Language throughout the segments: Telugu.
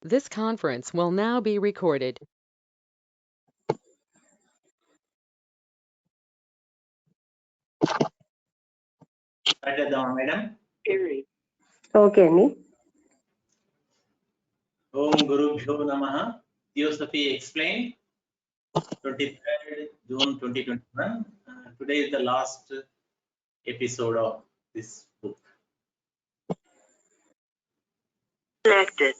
This conference will now be recorded. Madam. Okay, Annie. Om Gurubhyo Namaha. Theosophy explained. 23rd June 2021. Today is the last episode of this book. Connected.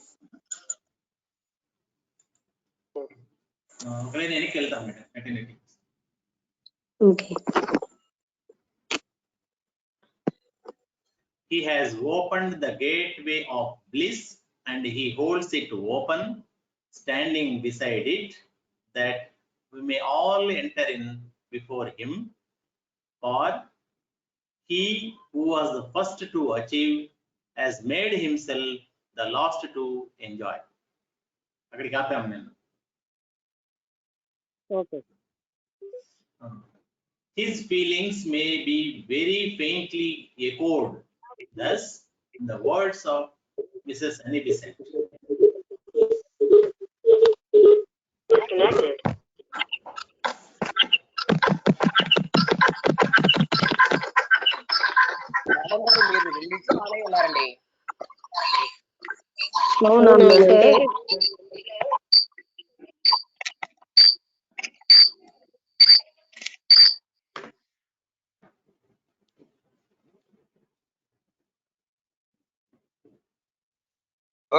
Okay. He has opened the gateway of bliss and he holds it open, standing beside it, that we may all enter in before him. For he who was the first to achieve has made himself the last to enjoy. Okay. His feelings may be very faintly echoed, thus, in the words of Mrs. Annie Besant. Disconnected.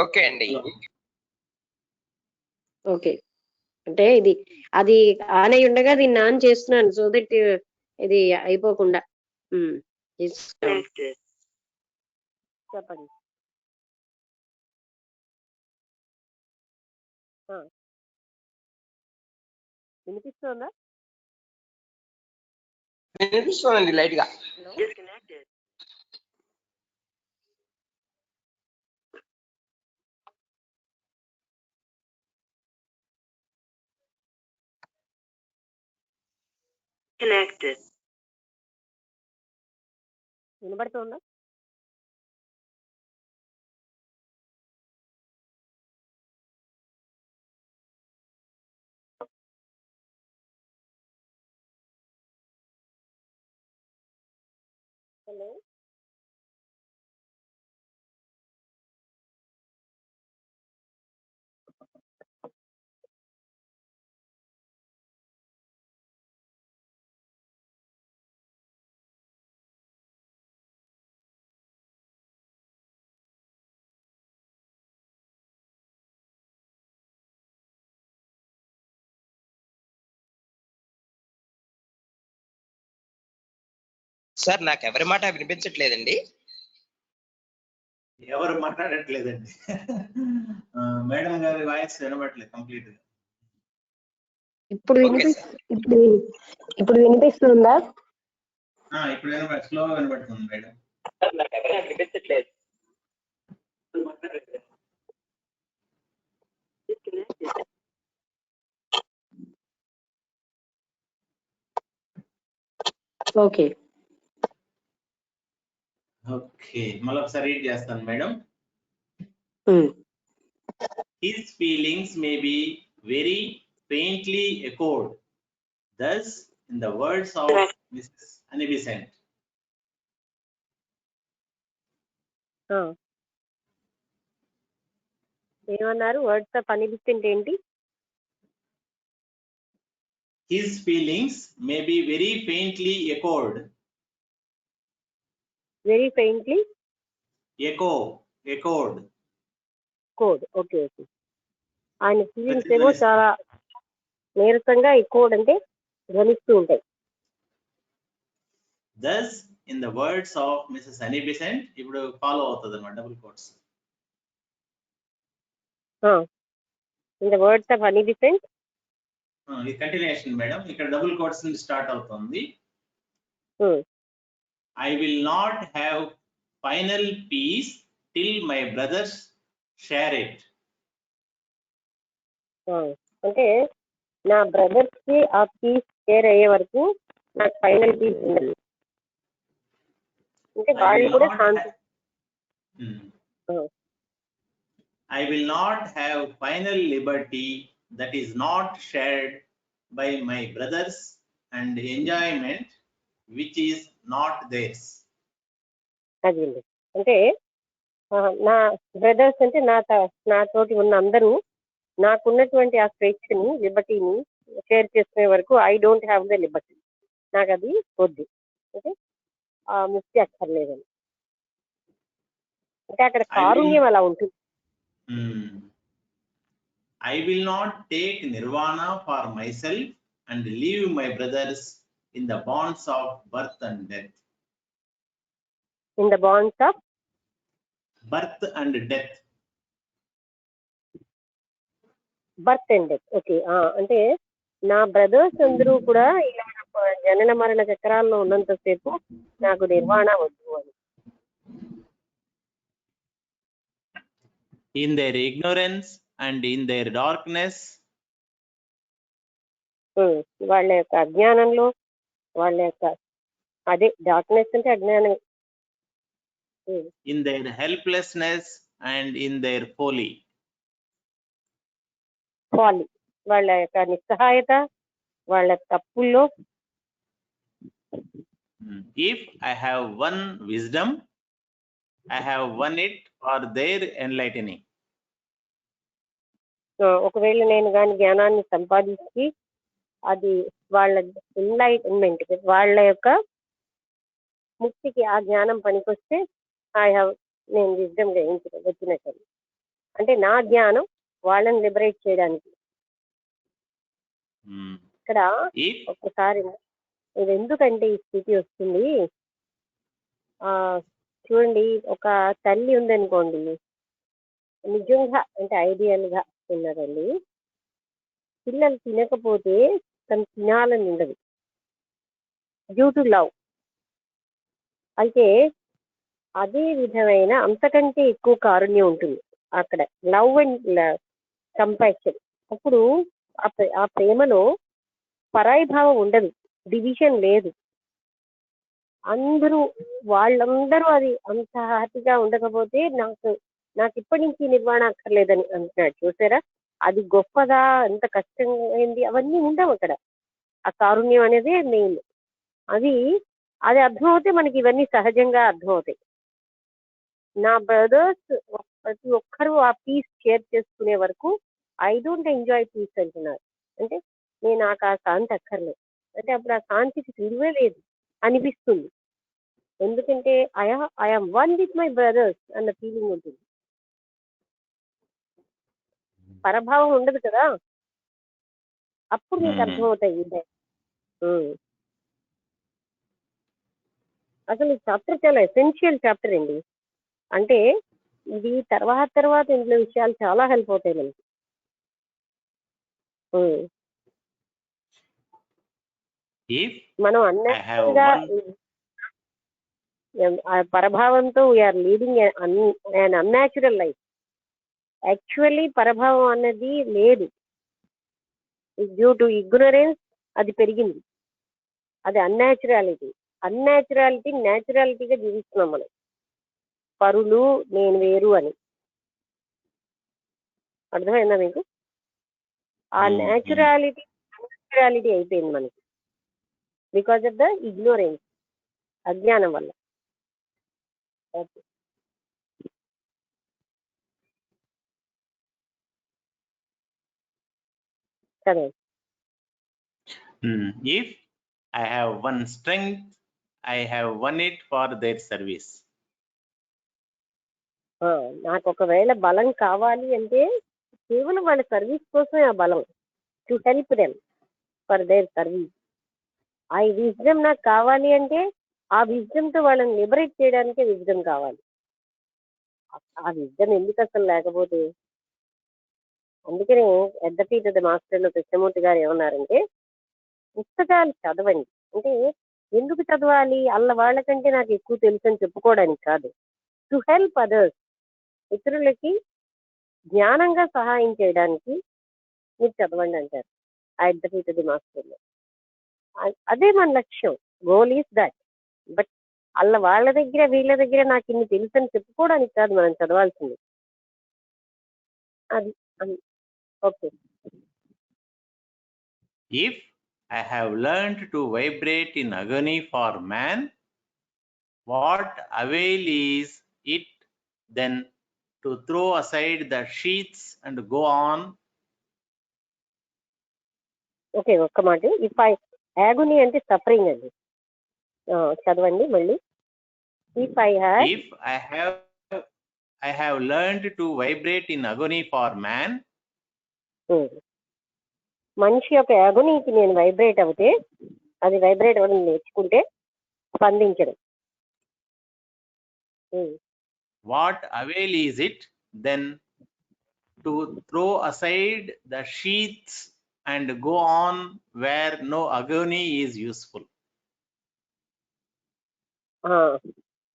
Okay అండి. ఓకే అంటే అది ఆన్ అయి ఉండగా దీన్ని ఆన్ చేస్తున్నాను సో దట్ ఇది అయిపోకుండా చెప్పండి. వినిపిస్తుందా? వినిపిస్తుందండి లైట్ గా. Connected. వినబడుతుందా? హలో సార్ నాకు ఎవరి మాట వినిపించట్లేదండి. ఎవరు మాట్లాడట్లేదండి. మేడం గారి వాయిస్ వినబడట్లేదు కంప్లీట్ గా. ఇప్పుడు వినిపిస్తుందా? ఇప్పుడు వినబడి స్లోగా వినబడుతుంది మేడం. నాకు ఎవరు వినిపించట్లేదు. ఓకే ఓకే మళ్ళీ ఒకసారి రీడ్ చేస్తాను madam. His feelings may be very faintly echoed, thus in the words of Mrs. Annie Besant. ఏమన్నారు? వర్డ్స్ ఆఫ్ అనిపిస్తుంటే ఏంటి? His feelings may be very faintly echoed. Very faintly echoed. Code. Okay okay. ఆయన ఫీలింగ్స్ ఏమో చాలా నీరసంగా ఈ కోడ్ అంటే ధ్వనిస్తూ ఉంటాయి. Thus in the words of Mrs. Annie Besant, ఇప్పుడు ఫాలో అవుతుంది అన్నమాట double quotes. In the words of Annie Besant, ఈ కంటిన్యూషన్ మేడం ఇక్కడ డబుల్ కోట్స్ నుంచి స్టార్ట్ అవుతుంది. I will not have final peace till my brothers share it. అంటే నా బ్రదర్స్ కి ఆ పీస్ షేర్ అయ్యే వరకు నాకు ఫైనల్ పీస్ ఉండదు. అంటే వాళ్ళు కూడా I will not have final liberty that is not shared by my brothers and enjoyment which is not theirs. అది అంటే నా బ్రదర్స్ అంటే నాతోటి ఉన్న అందరూ నాకున్నటువంటి ఆ స్వేచ్ఛని లిబర్టీని షేర్ చేసుకునే వరకు I don't have the Liberty, నాకు అది వద్దు, ఓకే, ఆ ముక్తి అక్కర్లేదని. అంటే అక్కడ కారుణ్యం అలా ఉంటుంది. I will not take nirvana for myself and leave my brothers in the bonds of birth and death. In the bonds of Birth and death. Birth and death, okay. అంటే నా బ్రదర్స్ అందరూ కూడా ఇలా జనన మరణ చక్రాల్లో ఉన్నంతసేపు నాకు నిర్వాణ వద్దు అని. In their ignorance and in their darkness. వాళ్ళ యొక్క అజ్ఞానంలో, వాళ్ళ యొక్క అదే డార్క్నెస్ అంటే అజ్ఞానం. In their helplessness and in their folly. ఫాలి, వాళ్ళ యొక్క నిస్సహాయత, వాళ్ళ తప్పుల్లో. If I have won wisdom, I have won it for their enlightening. ఒకవేళ నేను కానీ జ్ఞానాన్ని సంపాదించి అది వాళ్ళ ఎన్లైటన్మెంట్, వాళ్ళ యొక్క ముక్తికి ఆ జ్ఞానం పనికొస్తే నేను విజ్డమ్ వచ్చినట్టు. అంటే నా జ్ఞానం వాళ్ళని లిబరేట్ చేయడానికి. ఇక్కడ ఒక్కసారి ఇది ఎందుకంటే ఈ స్థితి వస్తుంది, చూడండి, ఒక తల్లి ఉందనుకోండి, నిజంగా అంటే ఐడియల్ గా ఉన్నదండి, పిల్లలు తినకపోతే తను తినాలని ఉండదు, డ్యూ టు లవ్. అయితే అదే విధమైన అంతకంటే ఎక్కువ కారుణ్యం ఉంటుంది అక్కడ, లవ్ అండ్ కంపాషన్. అప్పుడు ఆ ప్రేమలో పరాయి భావం ఉండదు, డివిజన్ లేదు. వాళ్ళందరూ అది అంత హ్యాపీగా ఉండకపోతే నాకు ఇప్పటి నుంచి నిర్వాణ అక్కర్లేదని అంటున్నాడు. చూసారా, అది గొప్పదా, ఎంత కష్టమైంది, అవన్నీ ఉండవు అక్కడ. ఆ కారుణ్యం అనేది మెయిన్. అది అర్థమవుతే మనకి ఇవన్నీ సహజంగా అర్థమవుతాయి. నా బ్రదర్స్ ప్రతి ఒక్కరూ ఆ పీస్ షేర్ చేసుకునే వరకు ఐ డోంట్ ఎంజాయ్ పీస్ అంటున్నారు. అంటే నాకు ఆ శాంతి అక్కర్లేదు. అంటే అప్పుడు ఆ శాంతికి విలువే లేదు అనిపిస్తుంది. ఎందుకంటే I'm one with my brothers అన్న ఫీలింగ్ ఉంటుంది. పరభావం ఉండదు కదా, అప్పుడు మీకు అర్థమవుతాయి ఇదే. అసలు ఈ చాప్టర్ చాలా ఎసెన్షియల్ చాప్టర్ అండి. అంటే ఇది తర్వాత ఇందులో విషయాలు చాలా హెల్ప్ అవుతాయి మనకి. మనం అన్నట్టుగా పరభావంతో వీఆర్ లీడింగ్ అన్ అన్యాచురల్ లైఫ్. యాక్చువల్లీ పరభావం అన్నది లేదు, డ్యూ టు ఇగ్నరెన్స్ అది పెరిగింది. అది అన్యాచురాలిటీ న్యాచురాలిటీగా జీవిస్తున్నాం మనం. పరులు, నేను వేరు అని. అర్థమైందా మీకు? ఆ న్యాచురాలిటీ అయిపోయింది మనకి, బికాజ్ ఆఫ్ ద ఇగ్నోరెన్స్, అజ్ఞానం వల్ల. ఓకే, సరే. If I have won strength, I have won it for their service. నాకు ఒకవేళ బలం కావాలి అంటే కేవలం వాళ్ళ సర్వీస్ కోసమే ఆ బలం, to help them for their service. ఆ విజ్డమ్ నాకు కావాలి అంటే ఆ విజ్డమ్తో వాళ్ళని లిబరేట్ చేయడానికే విజ్డమ్ కావాలి. ఆ విజ్డమ్ ఎందుకు అసలు లేకపోతే? అందుకనే at the feet of the మాస్టర్లో కృష్ణమూర్తి గారు ఏమన్నారంటే, పుస్తకాలు చదవండి. అంటే ఎందుకు చదవాలి? వాళ్ళకంటే నాకు ఎక్కువ తెలుసు అని చెప్పుకోవడానికి కాదు, టు హెల్ప్ అదర్స్, ఇతరులకి జ్ఞానంగా సహాయం చేయడానికి మీరు చదవండి అంటారు at the feet of the మాస్టర్లో. అదే మన లక్ష్యం, గోల్ ఈస్ దట్. బట్ వాళ్ళ దగ్గర వీళ్ళ దగ్గర నాకు ఇన్ని తెలుసు అని చెప్పుకోవడానికి కాదు మనం చదవాల్సింది. అది okay. If I have learned to vibrate in agony for man, what avail is it then to throw aside the sheaths and go on? Okay, ఒక్క మాట. ఇఫ్ ఐ యాగోనీ అంటే సఫరింగ్ అండి. చదవండి మళ్ళీ. If I have If I have learned to vibrate in agony for man, మనిషి యొక్క యాగోనీకి నేను వైబ్రేట్ అవుతే, అది వైబ్రేట్ అవ్వడం నేర్చుకుంటే స్పందించడం. what avail is it then to throw aside the sheaths and go on where no agony is useful?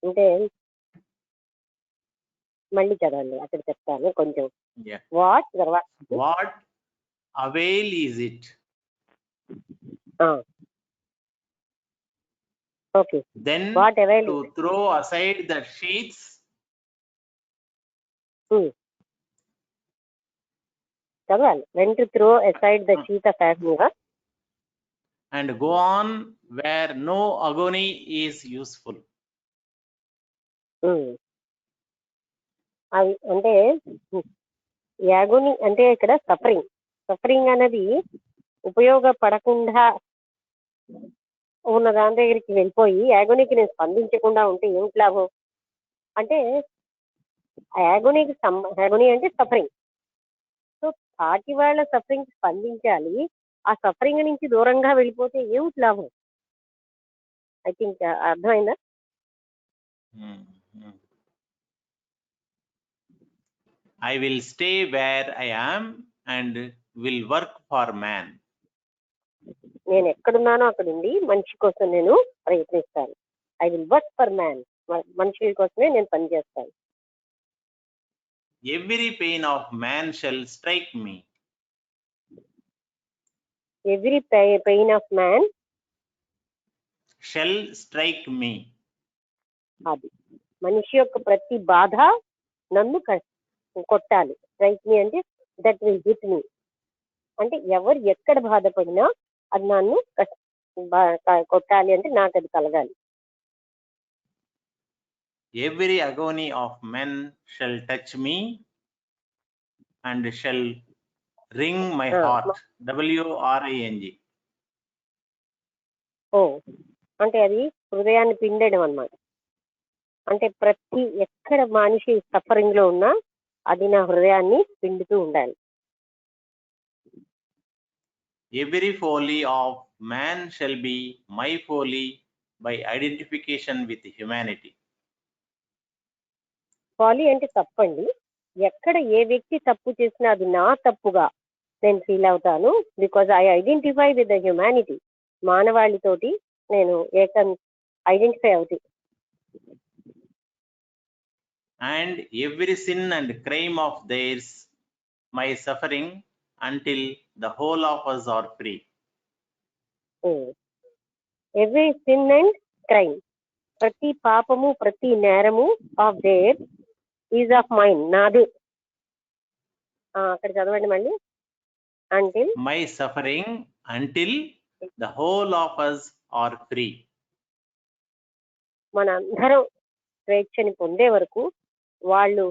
అంటే మళ్ళీ చదవండి, అక్కడ చెప్తాను కొంచెం. Yeah. వాట్ తర్వాత What avail is it? Okay. Then what avail to throw aside the sheaths చదవాలి. When to throw aside the sheet of agony and go on where no agony is useful. అవి అంటే యాగోని అంటే ఇక్కడ సఫరింగ్ అనేది ఉపయోగపడకుండా ఉన్న దాని దగ్గరికి వెళ్ళిపోయి యాగోనికి నేను స్పందించకుండా ఉంటే ఏమిటి లాభం అంటే, యాగోనీ అంటే సఫరింగ్. సో సాటి వాళ్ళ సఫరింగ్ స్పందించాలి. ఆ సఫరింగ్ నుంచి దూరంగా వెళ్ళిపోతే ఏమిటి లాభం? ఐ థింక్ అర్థమైందా? I will stay where I am and will work for man. నేను ఎక్కడున్నానో అక్కడ ఉండి మనిషి కోసం నేను ప్రయత్నిస్తాను. I will work for man. మనుషుల కోసమే నేను పనిచేస్తాను. Every pain of man shall strike me. Every pain of man shall strike me. అది మనిషి యొక్క ప్రతి బాధ నన్ను కొట్టాలి. స్ట్రైక్ మీ అంటే దట్ విల్ హిట్ మీ. అంటే ఎవరు ఎక్కడ బాధపడినా అది నన్ను కొట్టాలి, అంటే నాకు అది కలగాలి. Every agony of men shall touch me and shall wring my heart. WRING. అంటే అది హృదయాన్ని పిండడం అన్నమాట. అంటే ప్రతి ఎక్కడ మనిషి సఫరింగ్ లో ఉన్నా అది నా హృదయాన్ని పిండుతూ ఉండాలి. Every folly of man shall be my folly by identification with humanity. Folly అంటే తప్పండి. ఎక్కడ ఏ వ్యక్తి తప్పు చేసినా అది నా తప్పుగా నేను ఫీల్ అవుతాను. Because I identify with the humanity. మానవాళితోటి నేను ఐడెంటిఫై అవుతాయి. And every sin and crime of theirs my suffering until the whole of us are free. Every sin and crime, ప్రతి పాపము ప్రతి నేరము of their is of mind, నాది. అక్కడ చదవండి మళ్ళీ. Until My suffering until the whole of us are free. మనందరం స్వేచ్ఛని పొందే వరకు వాళ్ళు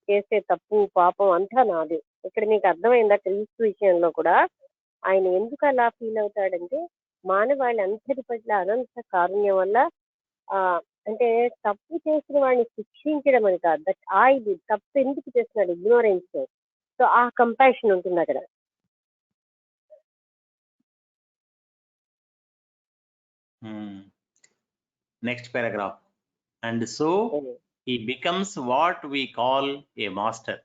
చేసే తప్పు పాపం అంతా నాది. ఇక్కడ మీకు అర్థమైందా? క్రీస్తు విషయంలో కూడా ఆయన ఎందుకు అలా ఫీల్ అవుతాడంటే, మానవాళి అంతటి పట్ల అనంత కారుణ్యం వల్ల అంటే తప్పు చేసిన వాడిని శిక్షించడం అని కాదు, దట్ ఇది తప్పు ఎందుకు చేస్తున్నాడు, ఇగ్నోరెన్స్. సో ఆ కంపాషన్ ఉంటుంది అక్కడ. Next paragraph. And so he becomes what we call a master.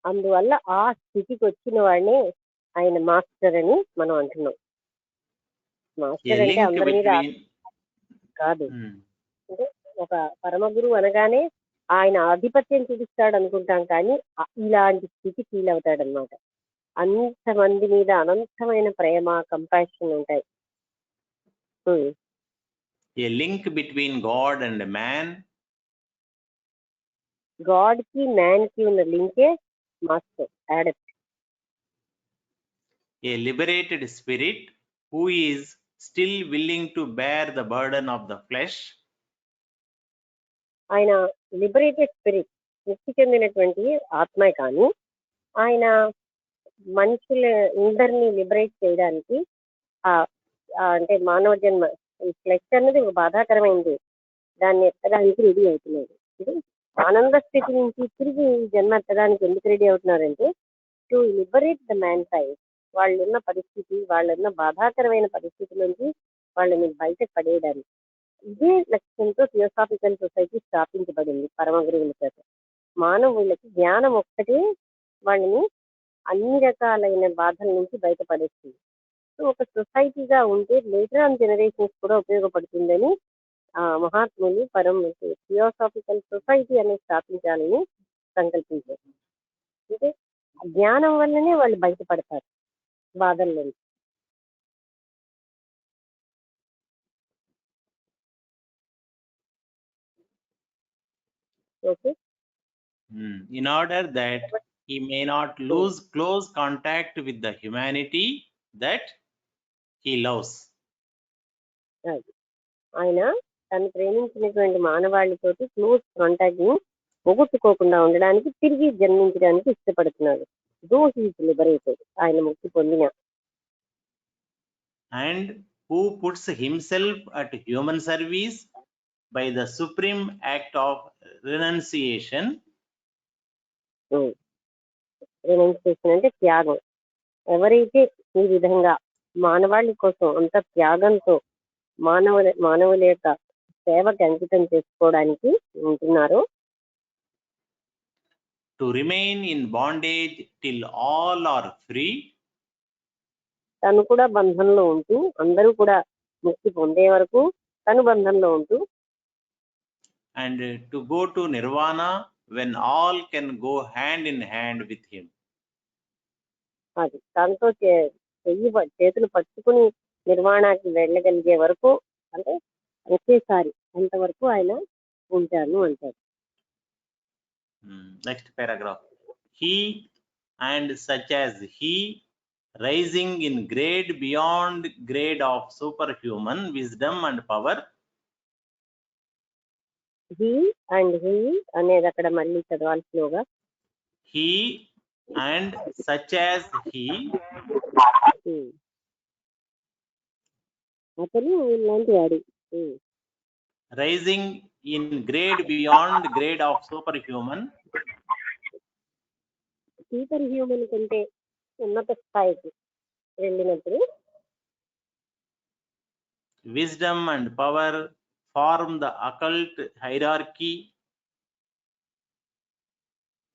అందువల్ల ఆ స్థితికి వచ్చిన వాడిని ఆయన మాస్టర్ అని మనం అంటున్నాం. మాస్టర్ అంటే అందరి మీద కాదు. అంటే ఒక పరమ గురువు అనగానే ఆయన ఆధిపత్యం చూపిస్తాడు అనుకుంటాం, కానీ ఇలాంటి స్థితి ఫీల్ అవుతాడు అనమాట. అంతమంది మీద అనంతమైన ప్రేమ, కంపాషన్ ఉంటాయి. A link between God and man. God కి మ్యాన్ కి ఉన్న లింకే master adept. A liberated spirit who is still willing to bear the burden of the flesh. ఆయన లిబరేటెడ్ స్పిరిట్, ముక్తి చెందినటువంటి ఆత్మే, కానీ ఆయన మనుషుల అందరినీ లిబరేట్ చేయడానికి అంటే మానవ జన్మ, ఈ ఫ్లెష్ అన్నది ఒక బాధాకరమైంది, దాన్ని ఎత్తడానికి రెడీ అవుతున్నారు. ఇది ఆనంద స్థితి నుంచి తిరిగి జన్మ ఎత్తడానికి ఎందుకు రెడీ అవుతున్నారంటే to liberate the mankind. వాళ్ళున్న పరిస్థితి, వాళ్ళున్న బాధాకరమైన పరిస్థితి నుంచి వాళ్ళని బయట పడేయడానికి. ఇదే లక్ష్యంతో థియోసాఫికల్ సొసైటీ స్థాపించబడింది పరమగురువుల చేత. మానవులకి జ్ఞానం ఒక్కటే వాళ్ళని అన్ని రకాలైన బాధల నుంచి బయటపడేస్తుంది. సో ఒక సొసైటీగా ఉంటే లేటర్ ఆన్ జనరేషన్స్ కూడా ఉపయోగపడుతుందని మహాత్ములు థియోసాఫికల్ సొసైటీ అనేది స్థాపించాలని సంకల్పించారు. అంటే జ్ఞానం వల్లనే వాళ్ళు బయటపడతారు బాధల్లో. Okay, In order that he may not lose close contact with the humanity that he loves. ఆయన తను ప్రేమించినటువంటి మానవాళితోటి క్లోజ్ కాంటాక్ట్ ని పోగొట్టుకోకుండా ఉండడానికి తిరిగి జన్మించడానికి ఇష్టపడుతున్నాడు. దో హీస్ లిబరేటెడ్, ఆయన ముక్తి పొందిన. And who puts himself at human service by the supreme act of renunciation. Renunciation అంటే త్యాగం. ఎవరైతే ఈ విధంగా మానవాళి కోసం అంత త్యాగంతో మానవుల యొక్క సేవకి అంకితం చేసుకోవడానికి ఉంటున్నారో, to remain in bondage till all are free. తను కూడా బంధంలో ఉంటూ, అందరూ కూడా ముక్తి పొందే వరకు తను బంధంలో ఉంటూ, and to go to nirvana when all can go hand in hand with him. అది తనతో చేతులు పట్టుకుని నిర్వాణానికి వెళ్ళగలిగే వరకు, అంటే ఒకేసారి అంతవరకు ఆయన ఉంటాను అంటారు. Next paragraph. He and such as he, rising in grade beyond grade of superhuman wisdom and power. He and he అనేది అక్కడ మళ్ళీ చదవాల్సినగా. He and such as he, అతను ఇలాంటి వాడు. rising in grade beyond grade of superhuman. Super human కంటే ఉన్నత స్థాయికి వెళ్ళినప్పుడు wisdom and power form the occult hierarchy.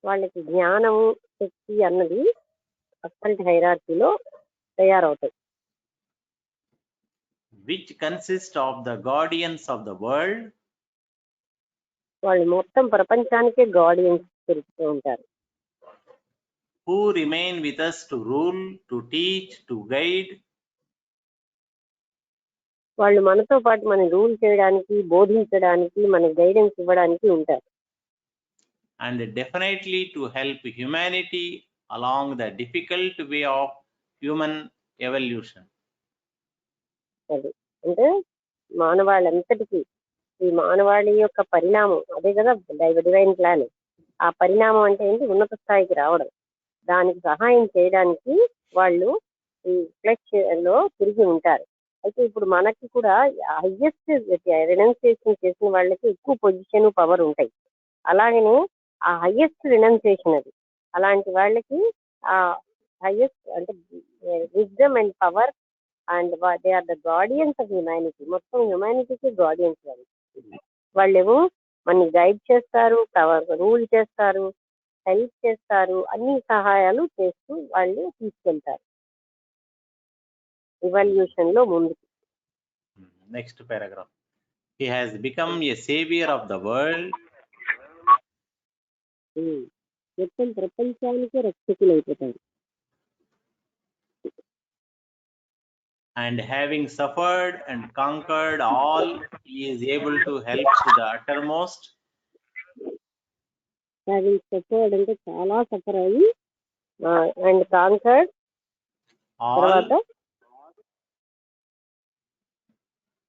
వాళ్ళకి జ్ఞానము, శక్తి అన్నది అక్కల్ట్ హైరార్కీలో తయారవుతాయి. which consist of the guardians of the world. వాళ్ళు మొత్తం ప్రపంచానికే గార్డియన్స్ తిరుగుతూ ఉంటారు. who remain with us to rule, to teach, to guide. వాళ్ళు మనతో పాటు మనం రూల్ చేయడానికి, బోధించడానికి, మన గైడెన్స్ ఇవ్వడానికి ఉంటారు. and definitely to help humanity along the difficult way of human evolution. అది అంటే మానవాళంతటికి, ఈ మానవాళి యొక్క పరిణామం అదే కదా డివైన్ ప్లాన్. ఆ పరిణామం అంటే ఏంటి? ఉన్నత స్థాయికి రావడం. దానికి సహాయం చేయడానికి వాళ్ళు ఈ ఫ్లెష్ లో తిరిగి ఉంటారు. అయితే ఇప్పుడు మనకి కూడా హైయెస్ట్ రెనౌన్సియేషన్ చేసిన వాళ్ళకి ఎక్కువ పొజిషన్, పవర్ ఉంటాయి. అలాగనే ఆ హైయెస్ట్ రెనౌన్సియేషన్ అది, అలాంటి వాళ్ళకి ఆ హైయెస్ట్ అంటే wisdom and power and they are the guardians of humanity. మొత్తం హ్యుమానిటీకి గార్డియన్స్ వాళ్ళు. వాళ్ళేమో మనని గైడ్ చేస్తారు, రూల్ చేస్తారు, హెల్ప్ చేస్తారు, అన్ని సహాయాలు చేస్తూ వాళ్ళు తీసుకెళ్తారు రివల్యూషన్ లో ముందుకు. Next paragraph. He has become a savior of the world. మొత్తం ప్రపంచానికి రక్షకులు అయిపోతారు. And having suffered and conquered all, he is able to help to the uttermost. Having suffered అంటే చాలా సఫర్ అయ్యి అండ్ కాన్కర్డ్ all, తర్వాత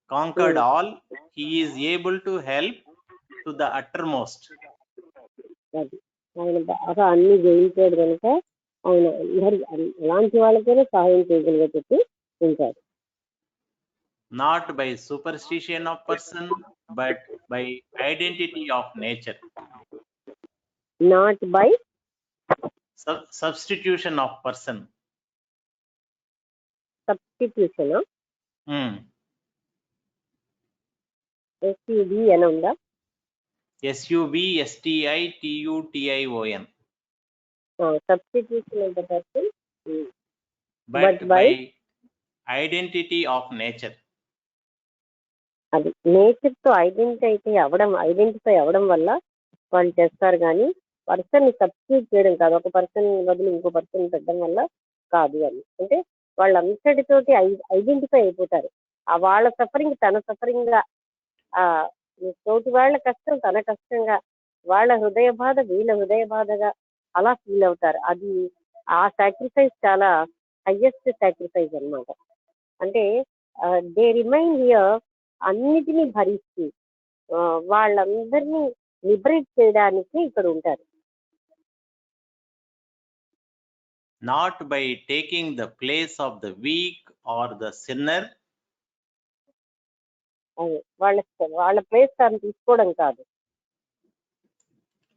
conquered all, he is able to help to the uttermost. అది ఆయన బాగా అన్ని జయించాడు కనుక ఆయన అందరి అలాంటి వాళ్ళకైనా సహాయం చేయగలిగే చెప్పి ఉంటాడు. Not by superstition of person, but by identity of nature. Not by Substitution of person. Substitution Hmm. ఎస్యుబి అని ఉందా? SUBSTITUTION. Substitution of the person But But by by- identity of nature. అది నేచర్ తో ఐడెంటిఫై అవ్వడం వల్ల వాళ్ళు చేస్తారు కానీ పర్సన్ ని సబ్స్టిట్యూట్ చేయడం కాదు. ఒక పర్సన్ బదులు ఇంకో పర్సన్ పెట్టడం వల్ల కాదు అని. అంటే వాళ్ళంతటితోటి ఐడెంటిఫై అయిపోతారు. ఆ వాళ్ళ సఫరింగ్ తన సఫరింగ్ గా, ఆ తోటి వాళ్ళ కష్టం తన కష్టంగా, వాళ్ళ హృదయ బాధ వీళ్ళ హృదయ బాధగా అలా ఫీల్ అవుతారు. అది ఆ సాక్రిఫైస్ చాలా హైయెస్ట్ సాక్రిఫైస్ అన్నమాట. అంటే దే రిమైన్ హియర్ అన్నిటినీ భరిస్తూ వాళ్ళందరినీ లిబరేట్ చేయడానికి ఇక్కడ ఉంటారు. Not by taking the place of the weak or the sinner, అది వాళ్ళ ప్లేస్ తాను తీసుకోవడం కాదు,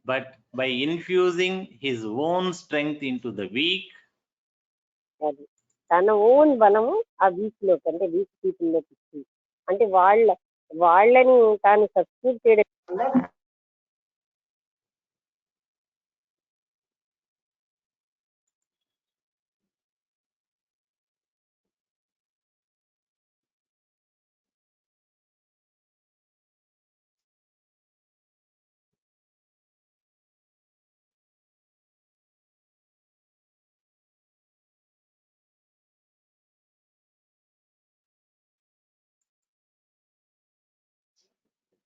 but by infusing his own strength into the weak, అది తన ఓన్ బలము ఆ వీక్ లోకి, అంటే వీక్ పీపుల్ లోకి ఇచ్చి, అంటే వాళ్ళని తాను సబ్స్టిట్యూట్ చేయడం వల్ల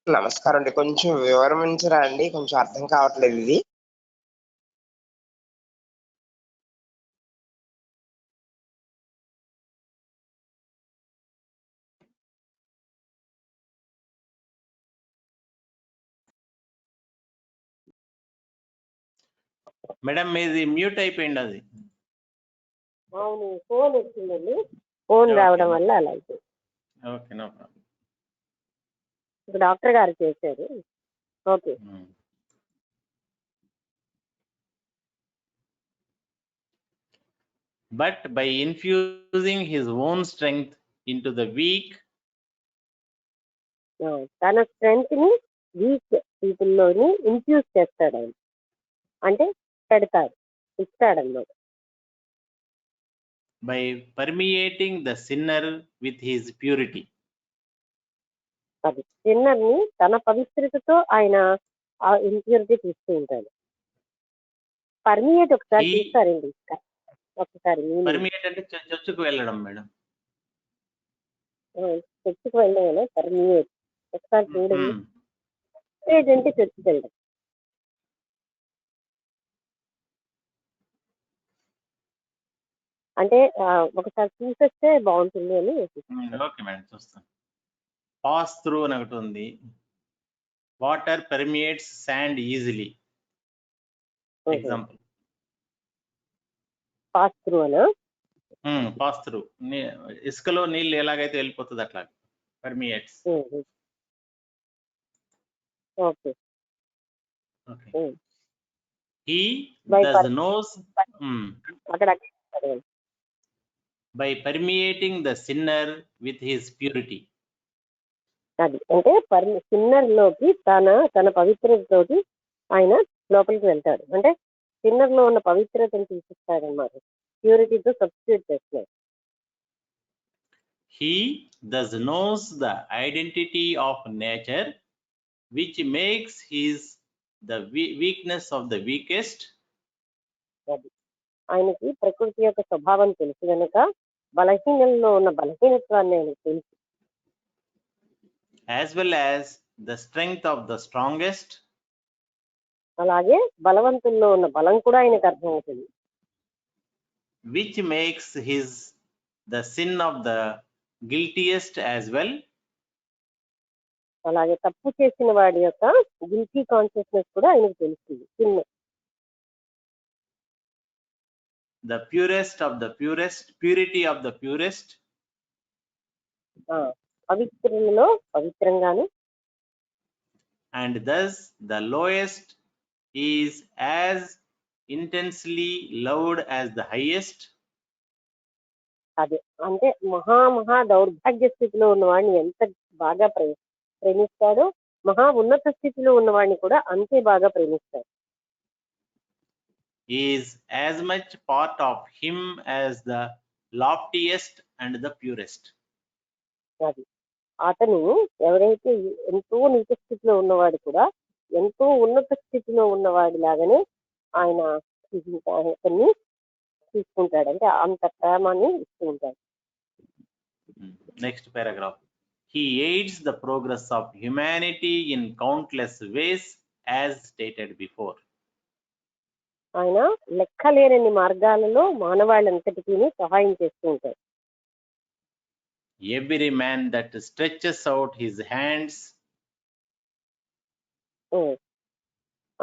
నమస్కారం అండి, కొంచెం వివరించరా అండి, కొంచెం అర్థం కావట్లేదు ఇది. మేడం మీది మ్యూట్ అయిపోయింది అది. అవును ఫోన్ వచ్చిందండి, ఫోన్ రావడం వల్ల అలా అయిపోయింది. Okay, no problem. ఇప్పుడు డాక్టర్ గారు చేశారు. Okay. But by infusing his own strength into the weak, తన స్ట్రెంగ్త్ ని వీక్ పీపుల్ లోని ఇన్ఫ్యూజ్ చేస్తాడు ఆయన, అంటే పెడతాడు, ఇస్తాడన్నమాట. by permeating the sinner with his purity. అది సిన్నర్ ని తన పవిత్రతతో ఆయన ఆ ఇంప్యూరిటీ తీస్తూ ఉంటాడు. పర్మియేట్ ఒకసారి He- చూస్తారండి, ఒకసారి Permeate అంటే చర్చుకు వెళ్ళడం మేడం. చర్చికి వెళ్ళడం పర్మియేట్ ఒకసారి చూడండి. అంటే చర్చికి వెళ్ళడం. అంటే ఒకసారి చూసేస్తే బాగుంటుంది అని. ఓకే మేడం, చూస్తాను. పాస్ త్రూ అని ఒకటి ఉంది. Water permeates sand easily. Example pass through అనా? పాస్ త్రూ, ఇసుకలో నీళ్ళు ఎలాగైతే వెళ్ళిపోతుంది అట్లా permeates. Okay. Okay. He By does knows అక్కడ by permeating the sinner with his purity. అది అంటే సిన్నర్ లోకి తన పవిత్రతతోటి ఆయన లోపలికి వెళ్తాడు. అంటే సిన్నర్ లో ఉన్న పవిత్రతను తీసిస్తాడు అన్నమాట, ప్యూరిటీతో సబ్స్టిట్యూట్ చేస్తున్నాడు. He thus knows the identity of nature, which makes the weakness of the weakest. అది ఆయనకి ప్రకృతి యొక్క స్వభావం తెలుసు కనుక బలహీనంలో ఉన్న బలహీనత్వాన్ని ఆయనకు తెలుసు. As well as the strength of the strongest. అలాగే బలవంతుల్లో ఉన్న బలం కూడా ఆయనకు అర్థమవుతుంది. which makes the sin of the guiltiest as well. అలాగే తప్పు చేసిన వాడి యొక్క గిల్టీ కాన్షియస్నెస్ కూడా ఆయనకు తెలుస్తుంది. చిన్న The purest of the purest, purity of the purest, పవిత్రులలో పవిత్రంగాను, and thus the lowest is as intensely loved as the highest. అదే అంటే మహా దౌర్భాగ్య స్థితిలో ఉన్నవాడిని ఎంత బాగా ప్రేమిస్తాడో మహా ఉన్నత స్థితిలో ఉన్నవాడిని కూడా అంతే బాగా ప్రేమిస్తాడు. Is as much part of him as the loftiest and the purest. అది అతను ఎవరైతే ఎంతో నీచ స్థితిలో ఉన్నవాడు కూడా ఎంతో ఉన్నత స్థితిలో ఉన్నవాడి లాగానే ఆయన అతన్ని తీసుకుంటాడు, అంటే అంత ప్రేమాన్ని ఇస్తూ ఉంటాడు. Next paragraph. He aids the progress of humanity in countless ways as stated before. ఆయన లెక్కలేనన్ని మార్గాలలో మానవాళ్ళంతటికీ సహాయం చేస్తూ ఉంటాడు. Every man that stretches out his hands,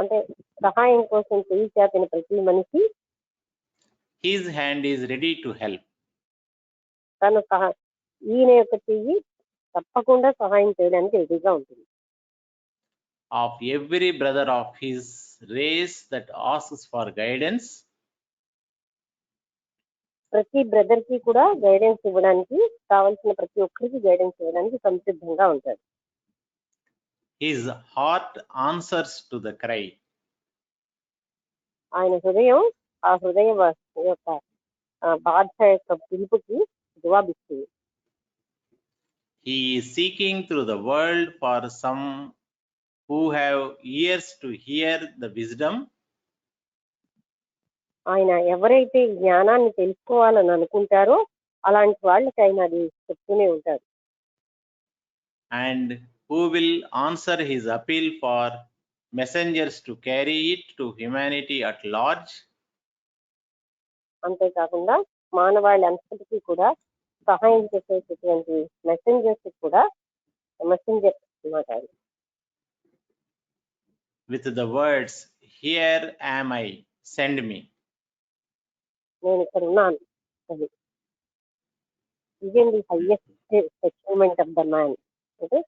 అంటే సహాయం కోసం చేయి చాపిన ప్రతి మనిషి his hand is ready to help. తను ఈయన యొక్క చెయ్యి తప్పకుండా సహాయం చేయడానికి రెడీగా ఉంటుంది. Of every brother of his race that asks for guidance, ప్రతి బ్రదర్ కి కూడా గైడెన్స్ ఇవ్వడానికి, కావాల్సిన ప్రతి ఒక్కరికి గైడెన్స్ ఇవ్వడానికి సంసిద్ధంగా ఉంటాడు. his heart answers to the cry. ఆయన హృదయం ఆ హృదయ యొక్క బాధ యొక్క పిలుపుకి జవాబిస్తుంది. He is seeking through the world for some who have ears to hear the wisdom. ఆయన ఎవరైతే జ్ఞానాన్ని తెలుసుకోవాలని అనుకుంటారో అలాంటి వాళ్ళకి ఆయన అది చెప్తూనే ఉంటారు. And who will answer his appeal for messengers to carry it to humanity at large. అంతేకాకుండా మానవాళి అంతటికీ కూడా సహాయం చేసేటటువంటి మెసెంజర్ అన్నమాట. With the words, "Here am I, send me." నేను ఇక్కడ ఉన్నాను. అది ఇదేంటి highest achievement of the man, అంటే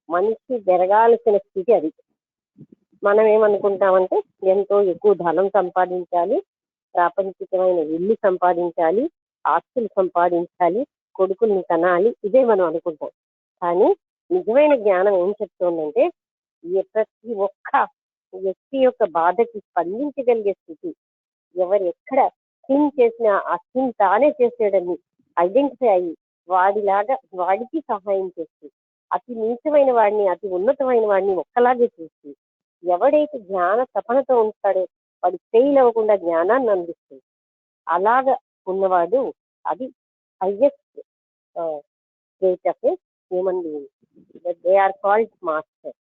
మనిషి జరగాల్సిన స్థితి అది. మనం ఏమనుకుంటామంటే ఎంతో ఎక్కువ ధనం సంపాదించాలి, ప్రాపంచికమైన ఇల్లు సంపాదించాలి, ఆస్తులు సంపాదించాలి, కొడుకుల్ని కనాలి, ఇదే మనం అనుకుంటాం. కానీ నిజమైన జ్ఞానం ఏం చెప్తోందంటే ప్రతి ఒక్క వ్యక్తి యొక్క బాధకి స్పందించగలిగే స్థితి, ఎవరు ఎక్కడ సిన్ చేసినా ఆ సిన్ తానే చేసేయడని ఐడెంటిఫై అయ్యి వాడికి సహాయం చేస్తూ, అతి నీచమైన వాడిని అతి ఉన్నతమైన వాడిని ఒక్కలాగే చూస్తూ, ఎవడైతే జ్ఞాన తపనతో ఉంటాడో వాడు ఫెయిల్ అవ్వకుండా జ్ఞానాన్ని అందిస్తుంది. అలాగ ఉన్నవాడు అది highest state of human being. They are called master.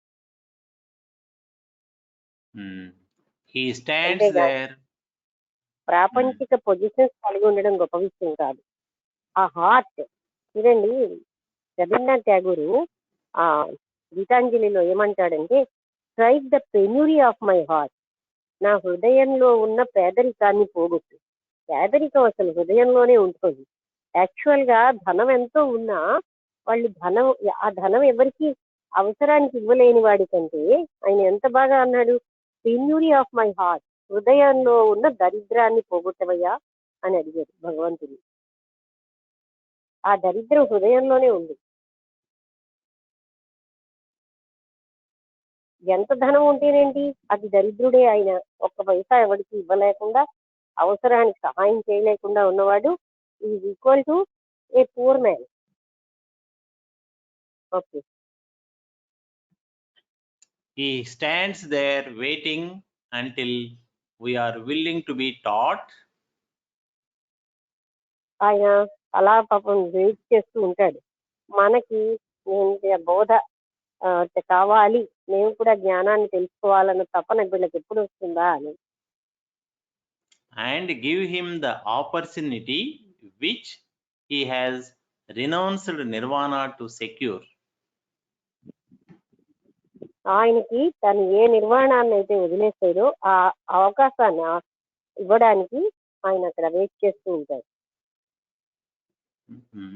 He stands there. ప్రాపంచిక పొజిషన్స్ కలిగి ఉండడం గొప్ప విషయం కాదు. ఆ హార్ట్ చూడండి, రవీంద్రనాథ్ ఠాగూర్ ఆ గీతాంజలిలో ఏమంటాడంటే, strike the penury of my heart, నా హృదయంలో ఉన్న పేదరికాన్ని పోగొట్టు. పేదరికం అసలు హృదయంలోనే ఉంటుంది. యాక్చువల్ గా ధనం ఎంతో ఉన్నా వాళ్ళు ఆ ధనం ఎవరికి అవసరానికి ఇవ్వలేని వాడి కంటే ఆయన ఎంత బాగా అన్నాడు, పెన్యూరీ ఆఫ్ మై హార్ట్, హృదయంలో ఉన్న దరిద్రాన్ని పోగొట్టవయ్యా అని అడిగాడు భగవంతుడు. ఆ దరిద్రం హృదయంలోనే ఉంది. ఎంత ధనం ఉంటేనేంటి, అది దరిద్రుడే. ఆయన ఒక్క పైసా ఎవరికి ఇవ్వలేకుండా, అవసరానికి సహాయం చేయలేకుండా ఉన్నవాడు is equal to a poor man. Okay. He stands there waiting until we are willing to be taught. ఆయన అలా పాపం వెయిట్ చేస్తూ ఉంటాడు, మనకి బోధ కావాలి, మేము కూడా జ్ఞానాన్ని తెలుసుకోవాలన్న తపన వీళ్ళకి ఎప్పుడు వస్తుందా అని. and give him the opportunity which he has renounced nirvana to secure. ఆయనకి తను ఏ నిర్వాణాన్ని అయితే వదిలేసాడో ఆ అవకాశాన్ని ఇవ్వడానికి ఆయన అక్కడ వెయిట్ చేస్తూ ఉంటారు.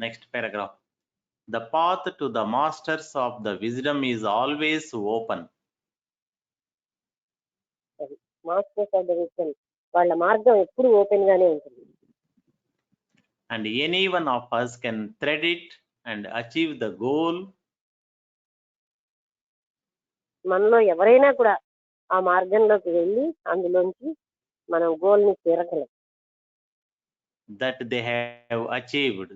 Next paragraph. The path to the masters of the wisdom is always open. Masters of the vision వాళ్ళ మార్గం ఎప్పుడు ఓపెన్ గానే ఉంటుంది. And any one of us can thread it and achieve the goal. మనలో ఎవరైనా కూడా ఆ మార్గంలోకి వెళ్ళి అందులోంచి మనం గోల్ ని చేరగలం. That they have achieved.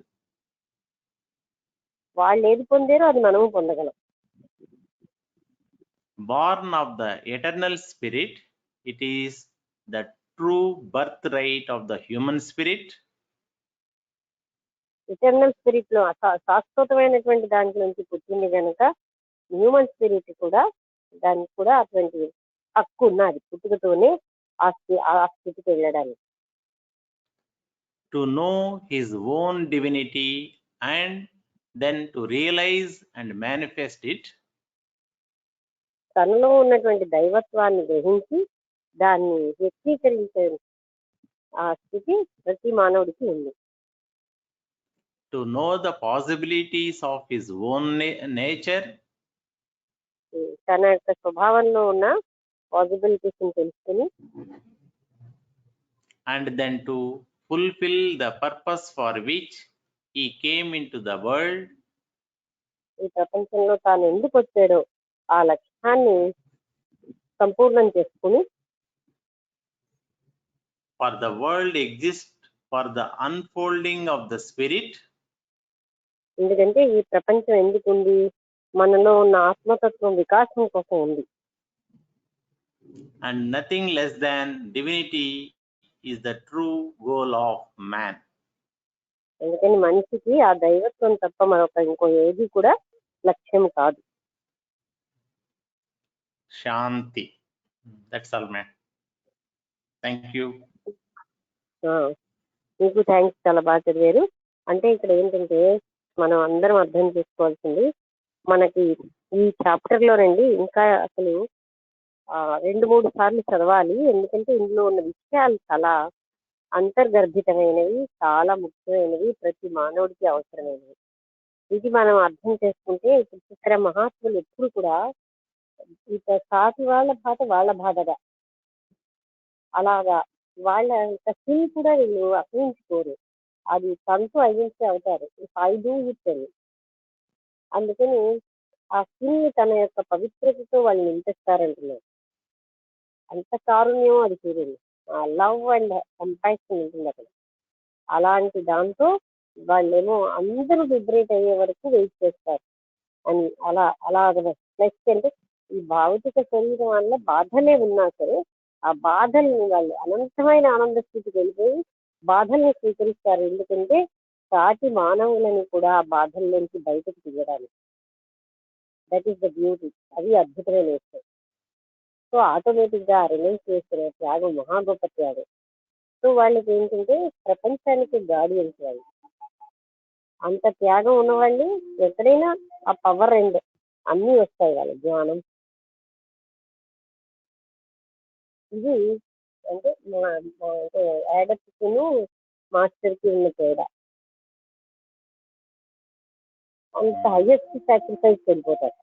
వాళ్ళు ఏది పొందారో అది మనము పొందగలం. Born of the eternal spirit, it is the true birthright of the human spirit. Eternal spirit లో శాశ్వతమైనటువంటి దాంట్లో నుంచి పుట్టింది కనుక హ్యూమన్ స్పిరిట్ కూడా దానికి కూడా అటువంటి హక్కు ఉన్నది పుట్టుకతోనే ఆ స్థితికి వెళ్ళడానికి. To know his own divinity and then to realize and manifest it. తనలో ఉన్నటువంటి దైవత్వాన్ని గ్రహించి దాన్ని వ్యక్తీకరించే ఆ స్థితి ప్రతి మానవుడికి ఉంది. To know the possibilities of his own nature. తన యొక్క స్వభావంలో ఉన్న పాసిబిలిటీస్ ని తెలుసుకుని and then to fulfill the purpose for which he came into the world. ఈ ప్రపంచంలో తాను ఎందుకు వచ్చాడో ఆ లక్ష్యాన్ని సంపూర్ణం చేసుకుని For the world exists for the unfolding of the spirit. ఎందుకంటే ఈ ప్రపంచం ఎందుకు ఉంది, మనలో ఉన్న ఆత్మతత్వం వికాసం కోసం ఉంది. And nothing less than divinity is the true goal of man. ఎందుకని మనిషికి ఆ దైవత్వం తప్ప మరొక ఇంకో ఏది కూడా లక్ష్యం కాదు. Shanti. That's all, man. Thank you. మీకు థ్యాంక్స్, చాలా బాగా చదివారు. అంటే ఇక్కడ ఏంటంటే మనం అందరం అర్థం చేసుకోవాల్సింది, మనకి ఈ చాప్టర్ లోనండి ఇంకా అసలు 2-3 సార్లు చదవాలి. ఎందుకంటే ఇందులో ఉన్న విషయాలు చాలా అంతర్గర్భితమైనవి, చాలా ముఖ్యమైనవి, ప్రతి మానవుడికి అవసరమైనవి. ఇది మనం అర్థం చేసుకుంటే ఇక్కడ మహాత్ములు ఎప్పుడు కూడా ఇక సాటి వాళ్ళ బాధ వాళ్ళ బాధగా అలాగా వాళ్ళ స్కిల్ కూడా వీళ్ళు అసహించుకోరు. అది తనతో అయ్యించే అవుతారు. ఐ డూ ఇట్ అని. అందుకని ఆ స్కిల్ తన యొక్క పవిత్రతతో వాళ్ళు నింపిస్తారంటున్నారు. అంత కారుణ్యం అది చూడండి, ఆ లవ్ అండ్ కంపాషన్ ఉంటుంది అక్కడ. అలాంటి దాంతో వాళ్ళేమో అందరూ లిబరేట్ అయ్యే వరకు వెయిట్ చేస్తారు అని అలా నెక్స్ట్ అంటే ఈ భౌతిక శరీరం వల్ల బాధలే ఉన్నా సరే ఆ బాధల్ని వాళ్ళు అనంతమైన ఆనంద స్థితికి వెళ్ళిపోయి బాధల్ని స్వీకరిస్తారు. ఎందుకంటే సాటి మానవులని కూడా ఆ బాధల్లోంచి బయటకు తీయడానికి. That is the beauty. అది అద్భుతమైన విషయం. సో ఆటోమేటిక్ గా రిలైజ్ చేసిన త్యాగం మహా గొప్ప త్యాగం. సో వాళ్ళకి ఏంటంటే ప్రపంచానికి గార్డియన్స్ వాళ్ళు. అంత త్యాగం ఉన్నవాళ్ళు ఎక్కడైనా ఆ పవర్ అండ్ అన్నీ వస్తాయి వాళ్ళ జ్ఞానం. ఇది అంటే అంటే యాడప్ట్ మాస్టర్ కి ఉన్న తేడా. అంత హైయెస్ట్ సాక్రిఫైస్ వెళ్ళిపోతారు.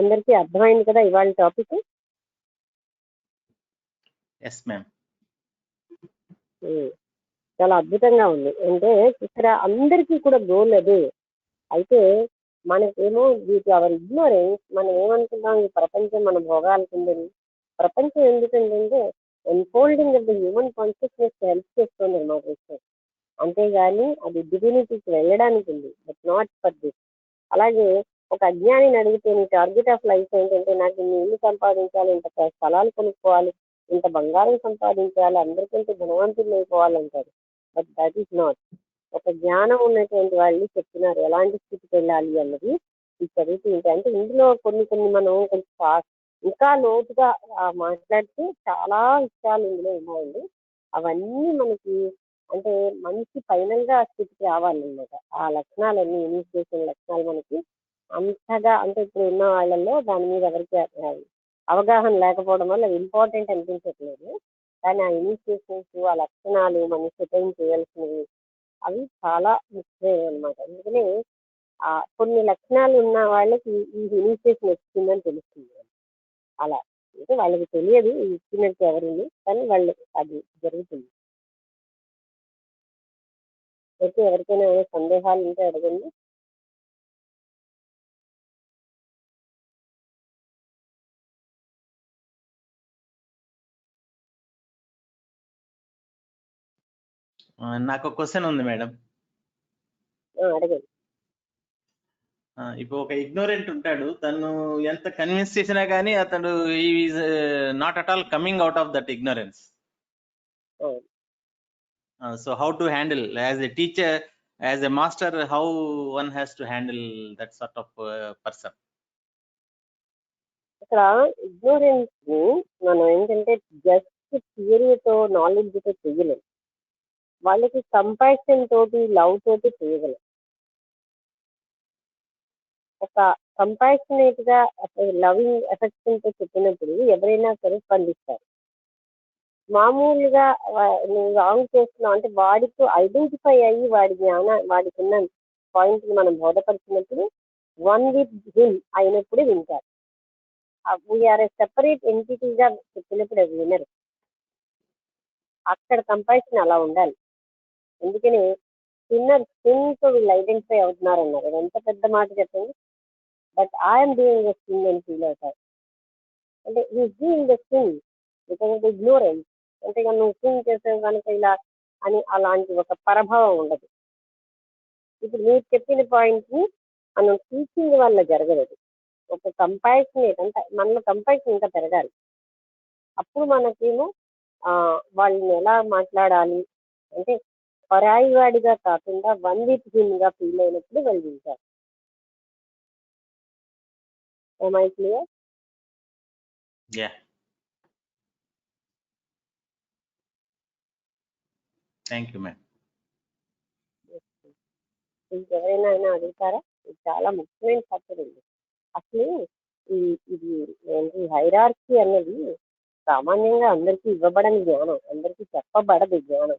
అందరికీ అర్థమైంది కదా ఇవాళ టాపిక్? Yes, ma'am. చాలా అద్భుతంగా ఉంది. అంటే ఇక్కడ అందరికీ కూడా గోల్ అదే. అయితే మనకేమో వీటి అవర్ ఇగ్నోరెన్స్, మనం ఏమనుకుంటాం ఈ ప్రపంచం మన భోగాలకు ఉందని. ప్రపంచం ఎందుకంటే enfolding of the human consciousness help చేస్తుంది అన్నమాట విషయం. అంతేగాని అది డివినిటీకి వెళ్ళడానికి ఉంది, బట్ నాట్ ఫర్ దిస్. అలాగే ఒక అజ్ఞానిని అడిగితే నీ టార్గెట్ ఆఫ్ లైఫ్ ఏంటంటే నాకు ఇన్ని ఇల్లు సంపాదించాలి, ఇంత స్థలాలు కొనుక్కోవాలి, ఇంత బంగారం సంపాదించాలి, అందరికంటే ధనవంతులు అయిపోవాలంటారు. But that is not. ఒక జ్ఞానం ఉన్నటువంటి వాళ్ళు చెప్తున్నారు ఎలాంటి స్థితికి వెళ్ళాలి అన్నది ఈ చదువుతుంటే. అంటే ఇందులో కొన్ని కొన్ని మనం కొంచెం ఇంకా లోతుగా మాట్లాడితే చాలా విషయాలు ఇందులో ఉన్నాయండి. అవన్నీ మనకి అంటే మంచి ఫైనల్ గా ఆ స్థితికి రావాలన్నమాట. ఆ లక్షణాలన్నీ ఇనిషియేషన్ లక్షణాలు మనకి అంతగా అంటే ఇప్పుడు ఉన్న వాళ్ళల్లో దాని మీద ఎవరికి అవగాహన లేకపోవడం వల్ల ఇంపార్టెంట్ అనిపించట్లేదు. కానీ ఆ ఇనిషియేషన్స్ ఆ లక్షణాలు మనం సెటైన్ చేయాల్సినవి అవి చాలా ముఖ్యం అనమాట. అందుకనే కొన్ని లక్షణాలు ఉన్న వాళ్ళకి ఈ ఇనిషియేషన్ వచ్చిందని తెలుస్తుంది. అలా అంటే వాళ్ళకి తెలియదు ఇచ్చినట్టు ఎవరిని, కానీ వాళ్ళకి అది జరుగుతుంది. అయితే ఎవరికైనా ఏమైనా సందేహాలు ఉంటే అడగండి. నాకు క్వశ్చన్ ఉంది మేడం. అడగండి. ఇప్పుడు ఒక ఇగ్నోరెంట్ ఉంటాడు, తను ఎంత కన్విన్స్ చేసినా కానీ అతడు is not at all coming out of that ignorance. So how to handle as a teacher, as a master, how one has to handle that sort of person? ఇక్కడ ఇగ్నోరెన్స్ ని మనం ఏంటంటే జస్ట్ థియరీతో నాలెడ్జ్ తో చేయలేం. వాళ్ళకి కంపాషన్ తోటి లవ్ తోటి చేయగలం. ఒక కంపాషనేట్ గా లవింగ్ ఎఫెక్షన్ తో చెప్పినప్పుడు ఎవరైనా సరే స్పందిస్తారు. మామూలుగా నువ్వు రాంగ్ చేస్తున్నావు అంటే వాడికి ఐడెంటిఫై అయ్యి వాడికి ఉన్న పాయింట్ మనం బోధపరిచినప్పుడు వన్ విత్ హిమ్ అయినప్పుడు వింటారు. వీఆర్ ఏ సెపరేట్ ఎంటిటీగా చెప్పినప్పుడు అది వినరు. అక్కడ కంపాషన్ అలా ఉండాలి. అందుకని సిన్తో వీళ్ళు ఐడెంటిఫై అవుతున్నారు అన్నారు. అది ఎంత పెద్ద మాట చెప్పండి. But I'm doing the sin అని ఫీల్ అవుతారు. అంటే he's doing the sin because of the ignorance. అంటే నువ్వు సిన్ చేసావు కనుక ఇలా అని అలాంటి ఒక పరభావం ఉండదు. ఇప్పుడు మీరు చెప్పిన పాయింట్ ని మనం టీచింగ్ వల్ల జరగదు. ఒక కంపాషనేట్ అంటే మనలో కంపాషన్ ఇంకా పెరగాలి. అప్పుడు మనకేమో వాళ్ళని ఎలా మాట్లాడాలి అంటే పరాయి వాడిగా కాకుండా వన్ విత్ హిమ్ గా ఫీల్ అయినప్పుడు వాళ్ళు వింటారు. Am I clear? Yeah. Thank you, ma'am. ఇంకెవరైనా అడుగుతారా? ఇది చాలా ముఖ్యమైన ఫ్యాక్టర్ ఉంది. అసలు ఇది ఏంటి హైరార్కీ అన్నది సామాన్యంగా అందరికీ ఇవ్వబడని జ్ఞానం, అందరికీ చెప్పబడదు జ్ఞానం.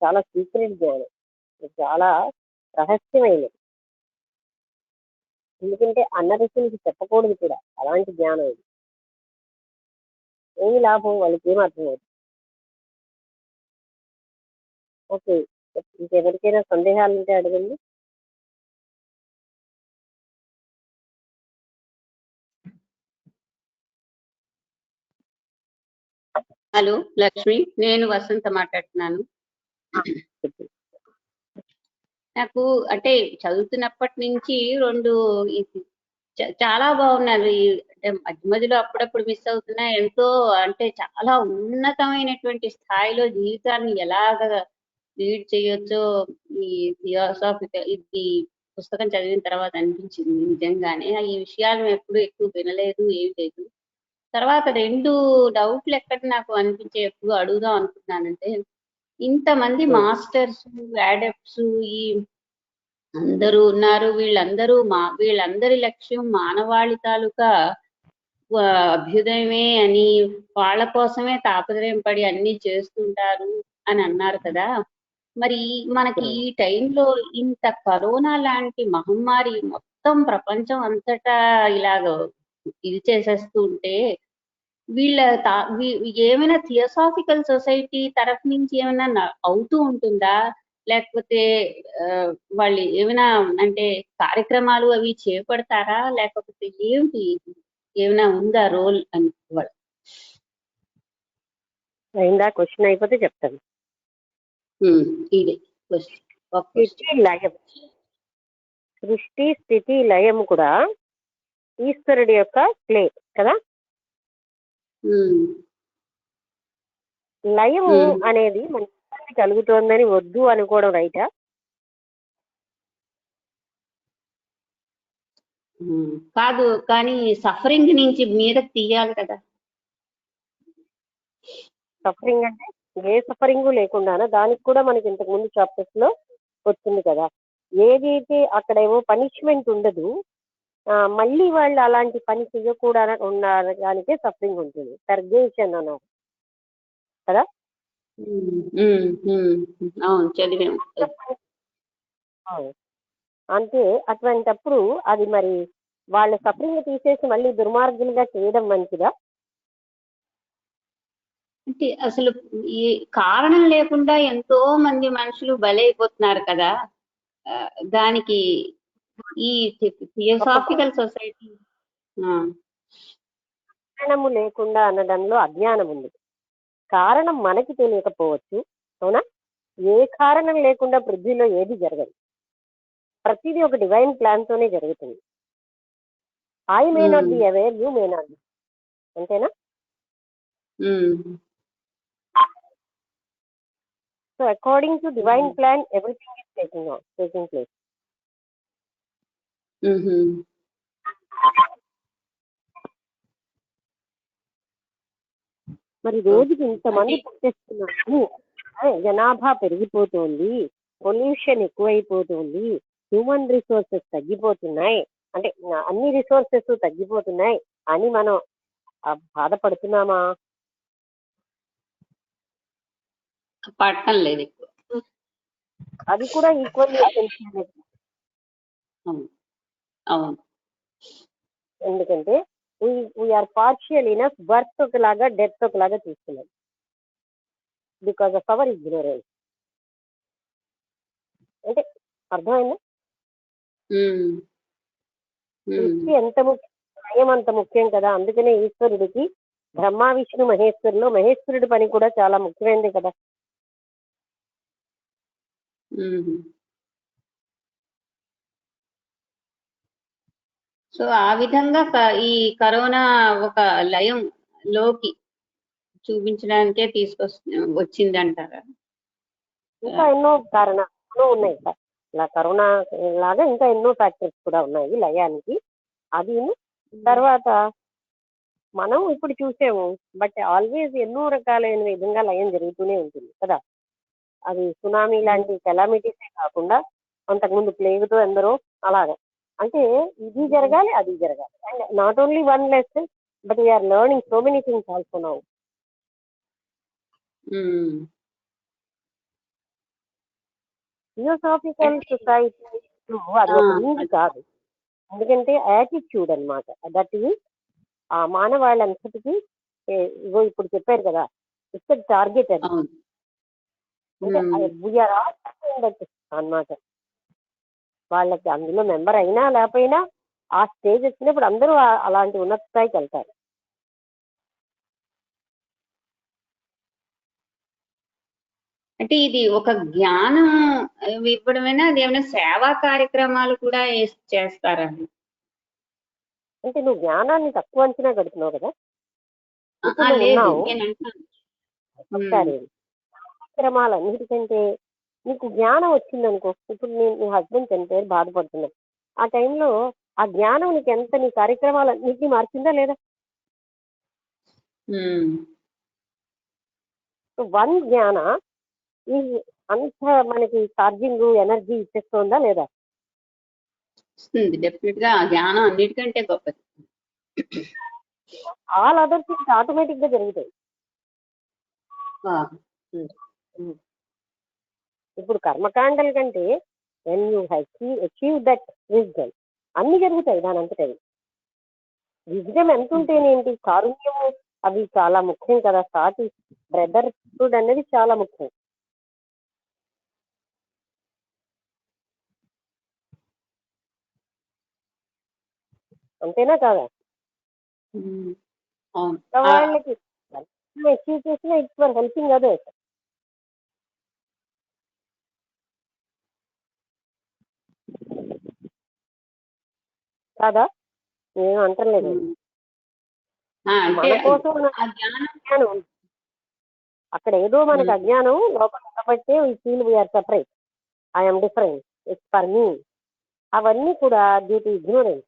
చాలా సీక్రెట్ జ్ఞానం, చాలా రహస్యమైనది. ఎందుకంటే అన్న ఋషులకి చెప్పకూడదు కూడా అలాంటి జ్ఞానం ఇది. ఏమి లాభం, వాళ్ళకి ఏం అర్థమవుతుంది. ఓకే, ఇంకెవరికైనా సందేహాలు ఉంటే అడగండి. హలో లక్ష్మి, నేను వసంత మాట్లాడుతున్నాను. నాకు అంటే చదువుతున్నప్పటి నుంచి చాలా బాగున్నారు. అంటే మధ్య మధ్యలో అప్పుడప్పుడు మిస్ అవుతున్నా. ఎంతో అంటే చాలా ఉన్నతమైనటువంటి స్థాయిలో జీవితాన్ని ఎలాగ లీడ్ చేయొచ్చో ఈ థియోసాఫికల్ ఇది పుస్తకం చదివిన తర్వాత అనిపించింది. నిజంగానే ఈ విషయాలను ఎప్పుడు ఎక్కువ వినలేదు, ఏమి లేదు. తర్వాత 2 డౌట్లు ఎక్కడ నాకు అనిపించే ఎప్పుడు అడుగుదాం అనుకుంటున్నానంటే, ఇంతమంది మాస్టర్స్, యాడెప్ట్స్ ఈ అందరూ ఉన్నారు. వీళ్ళందరి లక్ష్యం మానవాళి తాలూకా అభ్యుదయమే అని, వాళ్ళ కోసమే తాపత్రయం పడి అన్ని చేస్తుంటారు అని అన్నారు కదా. మరి మనకి ఈ టైంలో ఇంత కరోనా లాంటి మహమ్మారి మొత్తం ప్రపంచం అంతటా ఇలాగ ఇది చేసేస్తూ ఉంటే ఏమైనా థియోసాఫికల్ సొసైటీ తరఫు నుంచి ఏమైనా అవుతూ ఉంటుందా? లేకపోతే వాళ్ళు ఏమైనా అంటే కార్యక్రమాలు అవి చేపడతారా? లేకపోతే ఏమిటి, ఏమైనా ఉందా రోల్ అని? అయిందా? క్వశ్చన్ అయిపోతే చెప్తాను. ఇదే సృష్టి స్థితి లయం కూడా ఈశ్వరుడి యొక్క ప్లే కదా. లయము అనేది మనకి కలుగుతోందని వద్దు అనుకోవడం రైటా? కాదు, కానీ సఫరింగ్ నుంచి మీదకి తీయాలి కదా. సఫరింగ్ అంటే ఏ సఫరింగ్ లేకుండానా, దానికి కూడా మనకి ఇంతకు ముందు చాప్టర్స్ లో వచ్చింది కదా. ఏదైతే అక్కడేమో పనిష్మెంట్ ఉండదు, మళ్ళీ వాళ్ళు అలాంటి పని చేయకూడదు ఉండడానికే సఫరింగ్ ఉంటుంది, పర్గేషన్ అన్నారు కదా. అవును, చదివాం. అవును. అంటే అటువంటప్పుడు అది మరి వాళ్ళ సఫరింగ్ తీసేసి మళ్ళీ దుర్మార్గులుగా చేయడం మంచిదా? అంటే అసలు ఈ కారణం లేకుండా ఎంతో మంది మనుషులు బలైపోతున్నారు కదా. దానికి ఈ థియోసాఫికల్ సొసైటీ కారణము లేకుండా అనడంలో అజ్ఞానం ఉంది. కారణం మనకి తెలియకపోవచ్చు, అవునా? ఏ కారణం లేకుండా పృథ్వీలో ఏది జరగదు, ప్రతిదీ ఒక డివైన్ ప్లాన్ తోనే జరుగుతుంది. I may not be aware, you may not be, అంతేనా? So according to divine plan everything is taking place. మరి రోజుకి ఇంతమంది పుట్టేస్తున్నారు, జనాభా పెరిగిపోతుంది, పొల్యూషన్ ఎక్కువైపోతుంది, హ్యూమన్ రిసోర్సెస్ తగ్గిపోతున్నాయి, అంటే అన్ని రిసోర్సెస్ తగ్గిపోతున్నాయి అని మనం బాధపడుతున్నామా? పడటం లేదు. అది కూడా ఈక్వల్. అవును, ఎందుకంటే వీఆర్ పార్షియల్ ఇనఫ్, బర్త్ ఒకలాగా డెత్ ఒకలాగా తీసుకున్నాం బికాస్ ఆఫ్ అవర్ ఇగ్నోరెన్స్. అంటే అర్థమైందా? సృష్టి ఎంత ముఖ్యం, న్యాయం అంత ముఖ్యం కదా. అందుకనే ఈశ్వరుడికి బ్రహ్మ విష్ణు మహేశ్వరులో మహేశ్వరుడి పని కూడా చాలా ముఖ్యమైనది కదా. సో ఆ విధంగా ఈ కరోనా ఒక లయం లోకి చూపించడానికే వచ్చింది అంటారా? ఇంకా ఎన్నో కారణాలు ఉన్నాయి సార్, ఇలా కరోనా లాగా ఇంకా ఎన్నో ఫ్యాక్టర్స్ కూడా ఉన్నాయి లయానికి. అది తర్వాత మనం ఇప్పుడు చూసాము, బట్ ఆల్వేస్ ఎన్నో రకాలైన విధంగా లయం జరుగుతూనే ఉంటుంది కదా. అది సునామీ లాంటి కెలామిటీసే కాకుండా అంతకుముందు ప్లేగుతో ఎందరో అలాగా. అంటే ఇది జరగాలి, అది జరగాలి. And not only one lesson, but we are learning so many things also now. Theosophical సొసైటీలో అది ఒక లింక్ కాదు, ఎందుకంటే యాటిట్యూడ్ అనమాట. దట్ ఈజ్ ఆ మానవాళ్ళంతటికి ఇప్పుడు చెప్పారు కదా, ఇట్స్ టార్గెట్ అది. అంటే వీఆర్ అన్నమాట. వాళ్ళకి అందులో మెంబర్ అయినా లేకపోయినా ఆ స్టేజ్ వచ్చినప్పుడు అందరూ అలాంటి ఉన్నత స్థాయికి వెళ్తారు. అంటే ఇది ఒక జ్ఞానం ఇవ్వడమైనా, అది ఏమైనా సేవా కార్యక్రమాలు కూడా చేస్తారండి? అంటే నువ్వు జ్ఞానాన్ని తక్కువ అంచనా కడుతున్నావు కదా. కార్యక్రమాలన్నిటికంటే నీకు జ్ఞానం వచ్చిందనుకో, ఇప్పుడు నేను నీ హస్బెండ్ చనిపోయారు, బాధపడుతున్నాను. ఆ టైంలో ఆ జ్ఞానం నీకు ఎంత నీ కార్యక్రమాలన్నింటినీ మార్చిందా లేదా? వన్ జ్ఞాన అంత మనకి ఛార్జింగ్ ఎనర్జీ ఇచ్చేస్తుందా లేదా? డెఫినెట్ గా జ్ఞానం అన్నిటికంటే గొప్పది. ఆల్ అదర్ థింగ్స్ ఆటోమేటిక్ గా జరుగుతాయి. ఇప్పుడు కర్మకాండల కంటే when you achieve that wisdom అన్ని జరుగుతాయి దాని అంతటది. విజ్డమ్ ఎంత ఉంటేనేంటి, కారుణ్యము అవి చాలా ముఖ్యం కదా. సాటి బ్రదర్హుడ్ అనేది చాలా ముఖ్యం. అంతేనా కాదా? వాళ్ళకి అచీవ్ చేసిన ఇట్స్ ఫర్ హెల్పింగ్ అదర్స్. కాదా? నేను అంటలేదు. మన కోసం అజ్ఞానం, అక్కడ ఏదో మనకు అజ్ఞానం లోపల ఉండబట్టే we feel we are separate, I'm different, it's for me. అవన్నీ కూడా డ్యూ టు ఇగ్నోరెన్స్.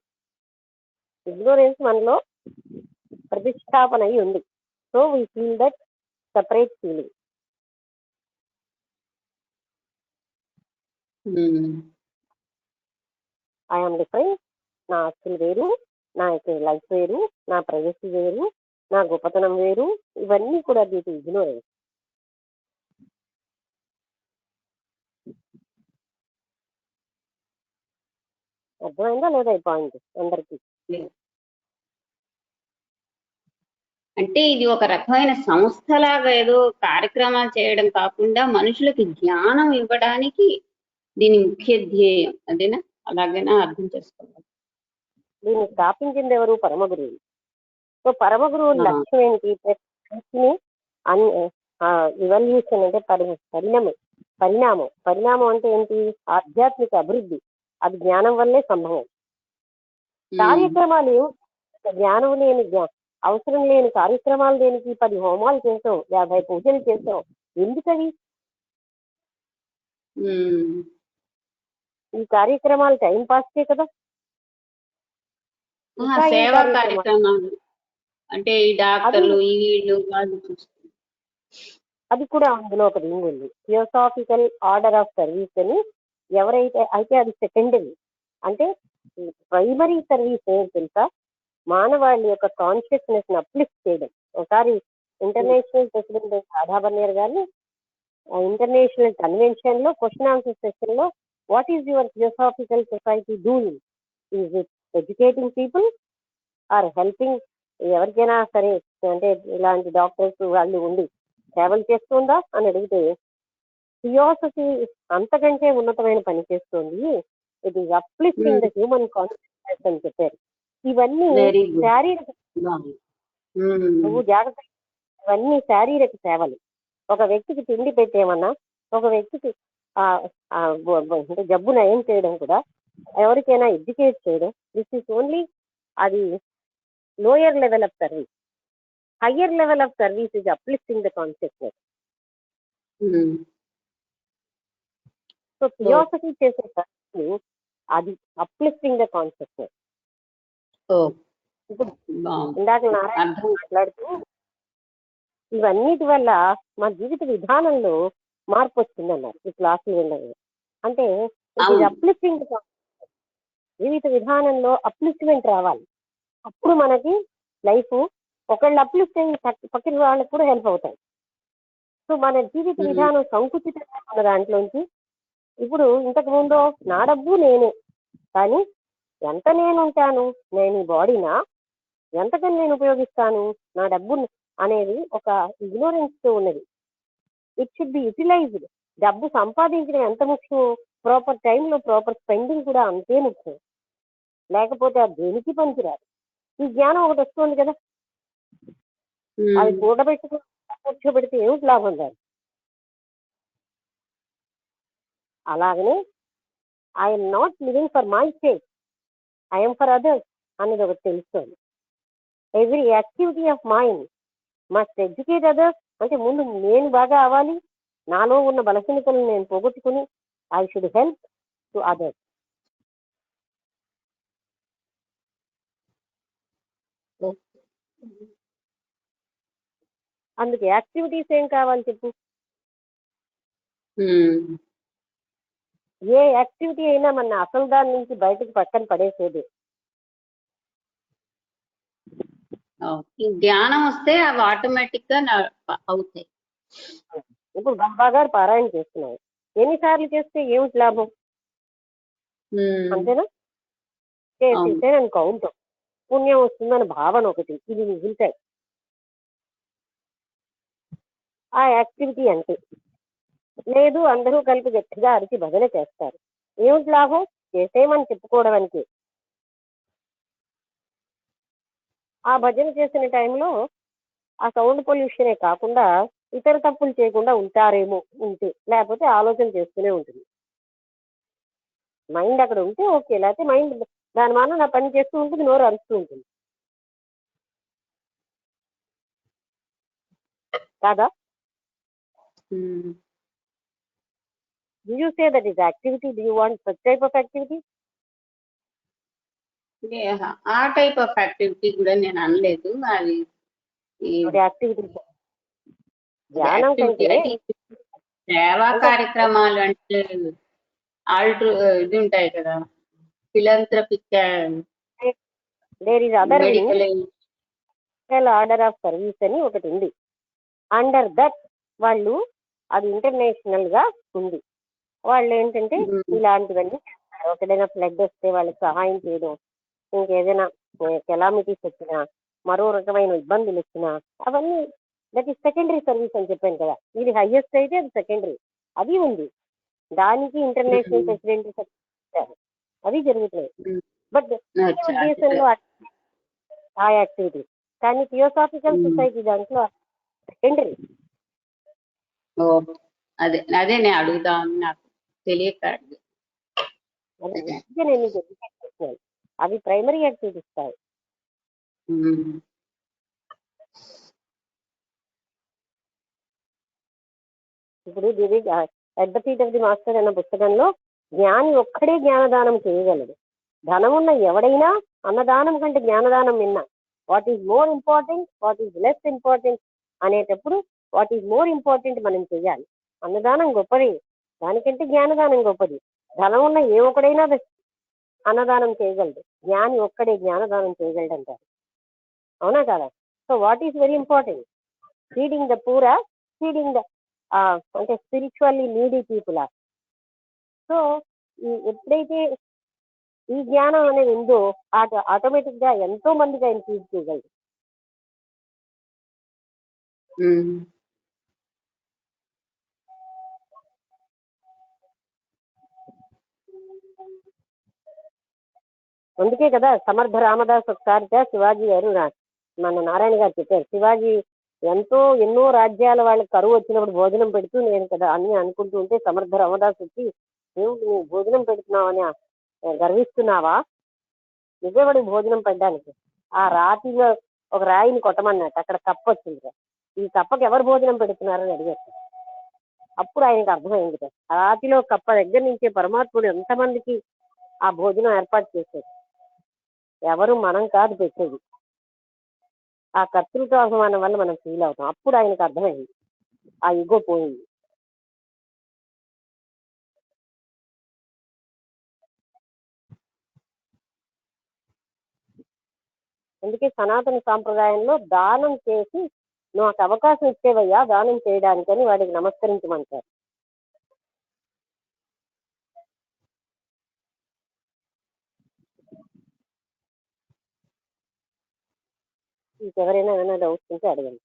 ఇగ్నోరెన్స్ మనలో ప్రతిష్టాపన అయి ఉంది. So we feel that separate feeling. I'm different, నా ఆస్తులు వేరు, నా లైఫ్ వేరు, నా ప్రైవసీ వేరు, నా గొప్పతనం వేరు, ఇవన్నీ కూడా డ్యూ టు ఇగ్నోరెన్స్. అర్థమైందా లేదా ఈ పాయింట్ అందరికి? అంటే ఇది ఒక రకమైన సంస్థలాగా ఏదో కార్యక్రమాలు చేయడం కాకుండా మనుషులకి జ్ఞానం ఇవ్వడానికి దీని ముఖ్య ధ్యేయం. అదేనా? అలాగైనా అర్థం చేసుకోవాలి. దీన్ని స్థాపించింది ఎవరు? పరమగురువు. సో పరమగురువు లక్ష్యం ఏంటి? ఇవల్యూషన్ అంటే పరిణామం అంటే ఏంటి? ఆధ్యాత్మిక అభివృద్ధి. అది జ్ఞానం వల్లే సంభవం. కార్యక్రమాలు జ్ఞానం లేని అవసరం లేని కార్యక్రమాలు దేనికి? 10 హోమాలు చేసాం, 50 పూజలు చేసాం, ఎందుకవి? ఈ కార్యక్రమాలు టైం పాస్కే కదా. సేవా కార్యక్రమాలు అంటే ఈ డాక్టర్లు ఈ వీళ్ళు వాళ్ళు చూస్తారు. అది కూడా అందులో ఒక రింగ్ ఉంది. థియోసాఫికల్ ఆర్డర్ ఆఫ్ సర్వీస్ అని ఎవరైతే అయితే అది సెకండరీ. అంటే ప్రైమరీ సర్వీస్ ఏంటి తెలుసా? మానవాళి యొక్క కాన్షియస్నెస్ ని అప్లిఫ్ట్ చేయడం. ఒకసారి ఇంటర్నేషనల్ ప్రెసిడెంట్ రాధాబర్నియర్ గారిని ఇంటర్నేషనల్ కన్వెన్షన్ లో క్వశ్చన్ ఆన్సర్ సెషన్ లో what is your theosophical society doing? Is it educating people or helping? ఎవరికైనా సరే అంటే ఇలాంటి డాక్టర్స్ వాళ్ళు ఉండి సేవలు చేస్తుందా అని అడిగితే థియోసఫీ అంతకంటే ఉన్నతమైన పని చేస్తుంది, it is uplifting the human consciousness అని చెప్పారు. ఇవన్నీ శారీరక, నువ్వు జాగ్రత్త, ఇవన్నీ శారీరక సేవలు. ఒక వ్యక్తికి తిండి పెట్టేమన్నా, ఒక వ్యక్తికి అంటే జబ్బు నయం చేయడం కూడా, ఎవరికైనా ఎడ్యుకేట్ చేయడం, దిస్ ఈస్ ఓన్లీ అది lower level of service. Higher level of service is uplifting the consciousness. So theosophy చేసే సర్వీస్ అది అప్లిఫ్టింగ్ ద కాన్షియస్నెస్. ఇప్పుడు ఇందాక నారాయణ మాట్లాడుతూ ఇవన్నిటి వల్ల మా జీవిత విధానంలో మార్పు వచ్చిందన్నారు ఈ క్లాసులు వినడం. అంటే అప్లిఫ్టింగ్ జీవిత విధానంలో అప్లిఫ్ట్మెంట్ రావాలి. అప్పుడు మనకి లైఫ్ ఒకళ్ళు అప్లిఫ్ట్ అయ్యి పక్కన వాళ్ళకి కూడా హెల్ప్ అవుతాయి. సో మన జీవిత విధానం సంకుచితంగా ఉన్న దాంట్లోంచి ఇప్పుడు ఇంతకు ముందు నా డబ్బు నేనే, కానీ ఎంత నేను ఉంటాను, నేను ఈ బాడీనా, ఎంతకని నేను ఉపయోగిస్తాను నా డబ్బు అనేది ఒక ఇగ్నోరెన్స్ తో ఉన్నది. It should be utilised. డబ్బు సంపాదించడం ఎంత ముఖ్యం, ప్రాపర్ టైంలో ప్రాపర్ స్పెండింగ్ కూడా అంతే ముఖ్యం. లేకపోతే అది దేనికి పనికిరాదు. ఈ జ్ఞానం ఒకటి వస్తుంది కదా, అది కూడబెట్టుకుని కూర్చోబెడితే ఏమిటి లాభం కాదు. అలాగనే I'm not living for my sake, I'm for others అనేది ఒకటి తెలుస్తుంది. Every activity of mind must educate others. అంటే ముందు నేను బాగా అవ్వాలి, నాలో ఉన్న బలహీనతలను నేను పోగొట్టుకుని I should help to others. అందుకు యాక్టివిటీస్ ఏం కావాలి చెప్పు? ఏ యాక్టివిటీ అయినా మన అసలు దాని నుంచి బయటకు పక్కన పడేసేది. ఈ జ్ఞానం వస్తే అవి ఆటోమేటిక్ గా అవుతాయి. ఇప్పుడు బాబా గారు పారాయణ చేస్తున్నారు, ఎన్నిసార్లు చేస్తే ఏమిటి లాభం? అంతేనా? చేస్తే నేను కౌంట్ పుణ్యం వస్తుందని భావన ఒకటి, ఇది మిగులుతాయి. ఆ యాక్టివిటీ అంటే లేదు, అందరూ కలిపి గట్టిగా అరిచి భజన చేస్తారు, ఏమిటి లాభం? చేసేయమని చెప్పుకోవడానికి. ఆ భజన చేసిన టైంలో ఆ సౌండ్ పొల్యూషనే కాకుండా ఇతర తప్పులు చేయకుండా ఉంటారేమో, ఉంటే, లేకపోతే ఆలోచన చేస్తూనే ఉంటుంది. మైండ్ అక్కడ ఉంటే ఓకే, లేకపోతే మైండ్ దాని మాన నా పని చేస్తూ ఉంటుంది, నోరు అరుస్తూ ఉంటుంది కాదా? Do you say that is activity? Do you want such type of activity? ఆ టైప్ ఆఫ్ యాక్టివిటీ కూడా నేను అనలేదు. అది యాక్టివిటీస్ ధ్యానం యాక్టివిటీ కంటే అది సేవా కార్యక్రమాలు అంటే ఇది ఉంటాయి కదా, philanthropic there is other medical order of service అని ఒకటి ఉంది. అండర్ దట్ వాళ్ళు అది ఇంటర్నేషనల్ గా ఉంది. వాళ్ళు ఏంటంటే ఇలాంటివన్నీ ఎక్కడైనా ఫ్లడ్ వస్తే వాళ్ళకి సహాయం చేయడం, ఇంకేదైనా కెలామిటీస్ వచ్చినా, మరో రకమైన ఇబ్బందులు వచ్చినా, అవన్నీ దట్ ఈస్ సెకండరీ సర్వీస్ అని చెప్పాను కదా. ఇది హైయెస్ట్ అయితే అది సెకండరీ, అది ఉంది. దానికి ఇంటర్నేషనల్ ప్రెసిడెంట్ అది జరుగుతుంది. బట్ దేశంలో ఆ యాక్టివిటీ, కానీ థియోసాఫికల్ సొసైటీ దాంట్లో సెకండరీ. అదే నేను అడుగుదామని, నాకు తెలియక అవి ప్రైమరీ యాక్టివిటీస్ కాదు. ఇప్పుడు at the feet of the master అన్న పుస్తకంలో జ్ఞాని ఒక్కడే జ్ఞానదానం చేయగలడు. ధనమున్న ఎవడైనా అన్నదానం కంటే జ్ఞానదానం విన్నా. What is more important, what is less important అనేటప్పుడు వాట్ ఈజ్ మోర్ ఇంపార్టెంట్ మనం చెయ్యాలి. అన్నదానం గొప్పది, దానికంటే జ్ఞానదానం గొప్పది. ధనం ఉన్న ఏ ఒక్కడైనా అన్నదానం చేయగలడు, జ్ఞాని ఒక్కడే జ్ఞానదానం చేయగలడు అంటారు. అవునా కదా? So what is very important, feeding the పూరా, ఫీడింగ్ ద అంటే స్పిరిచువల్లీ నీడీ పీపుల్. సో ఎప్పుడైతే ఈ జ్ఞానం అనేది ఉందో ఆటోమేటిక్ గా ఎంతో మందికి ఆయన ఫీడ్ చేయగలడు. అందుకే కదా సమర్థ రామదాస్ ఒకసారిగా శివాజీ గారు మన నారాయణ గారు చెప్పారు, శివాజీ ఎన్నో రాజ్యాల వాళ్ళకి కరువు వచ్చినప్పుడు భోజనం పెడుతూ నేను కదా అన్ని అనుకుంటూ ఉంటే సమర్థ రామదాస్ వచ్చి నువ్వు భోజనం పెడుతున్నావని గర్విస్తున్నావా? నిజవాడికి భోజనం పెట్టడానికి ఆ రాతిలో ఒక రాయిని కొట్టమన్నట్టు అక్కడ కప్ప వచ్చింది. ఈ కప్పకి ఎవరు భోజనం పెడుతున్నారని అడిగారు. అప్పుడు ఆయనకు అర్థమైంది కదా, ఆ రాతిలో కప్ప దగ్గర నుంచే పరమాత్ముడు ఎంతమందికి ఆ భోజనం ఏర్పాటు చేశాడు. ఎవరు మనం కాదు పెట్టేది, ఆ కర్తృత్వాభిమానం వల్ల మనం ఫీల్ అవుతాం. అప్పుడు ఆయనకు అర్థమైంది, ఆ ఇగో పోయింది. అందుకే సనాతన సాంప్రదాయంలో దానం చేసి నాకు అవకాశం ఇచ్చేవయ్యా దానం చేయడానికి అని వాడికి నమస్కరించమంటారు. ఇంకెవరైనా ఏమైనా డౌట్స్ ఉంటే అడగండి.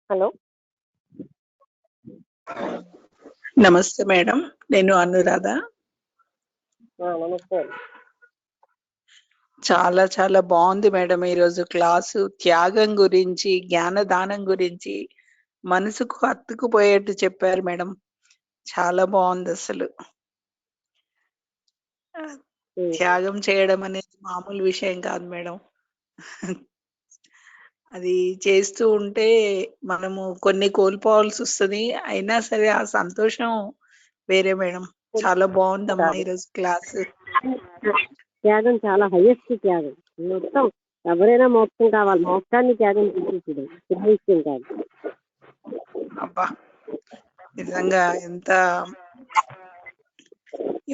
హలో, నమస్తే మేడం, నేను అనురాధ. నమస్తే. చాలా చాలా బాగుంది మేడం ఈరోజు క్లాసు. త్యాగం గురించి, జ్ఞానదానం గురించి మనసుకు హత్తుకుపోయేట్టు చెప్పారు మేడం. చాలా బాగుంది అసలు. త్యాగం చేయడం అనేది మామూలు విషయం కాదు మేడం. అది చేస్తూ ఉంటే మనము కొన్ని కోల్పోవాల్సి వస్తుంది, అయినా సరే ఆ సంతోషం వేరే మేడం. చాలా బాగుందమ్మా ఈరోజు క్లాస్. త్యాగం చాలా హైయెస్ట్ త్యాగం. మొత్తం ఎవరైనా మోక్షం కావాలి, మోక్షాన్ని త్యాగం చేసేది విషయం కాదు. అబ్బా, నిజంగా ఎంత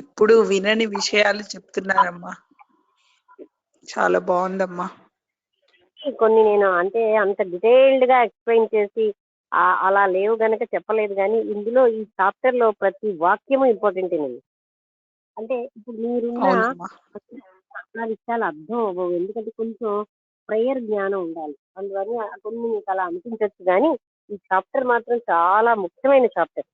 ఎప్పుడు వినని విషయాలు చెప్తున్నారమ్మా. చాలా బాగుందమ్మా. కొన్ని నేను అంటే అంత డీటెయిల్డ్ గా ఎక్స్ప్లెయిన్ చేసి అలా లేవు గనక చెప్పలేదు, కానీ ఇందులో ఈ చాప్టర్ లో ప్రతి వాక్యము ఇంపార్టెంట్ అండి. అంటే ఇప్పుడు మీరున్న చాలా విషయాలు అర్థం అవ్వవు, ఎందుకంటే కొంచెం ప్రేయర్ జ్ఞానం ఉండాలి. అందువల్ల కొన్ని మీకు అలా అనిపించవచ్చు, కానీ ఈ చాప్టర్ మాత్రం చాలా ముఖ్యమైన చాప్టర్.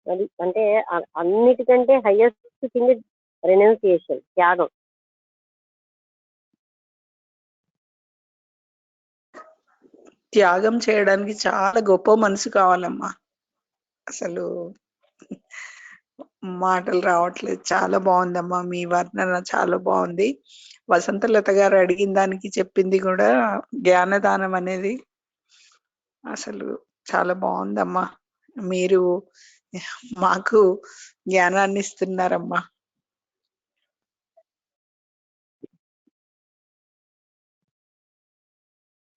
అది అంటే అన్నిటికంటే హైయెస్ట్ థింగ్ రెనౌన్సియేషన్, త్యాగం. త్యాగం చేయడానికి చాలా గొప్ప మనసు కావాలమ్మా. అసలు మాటలు రావట్లేదు. చాలా బాగుందమ్మా, మీ వర్ణన చాలా బాగుంది. వసంతలత గారు అడిగిన దానికి చెప్పింది కూడా జ్ఞానదానం అనేది అసలు చాలా బాగుందమ్మా. మీరు మాకు జ్ఞానాన్ని ఇస్తున్నారమ్మా.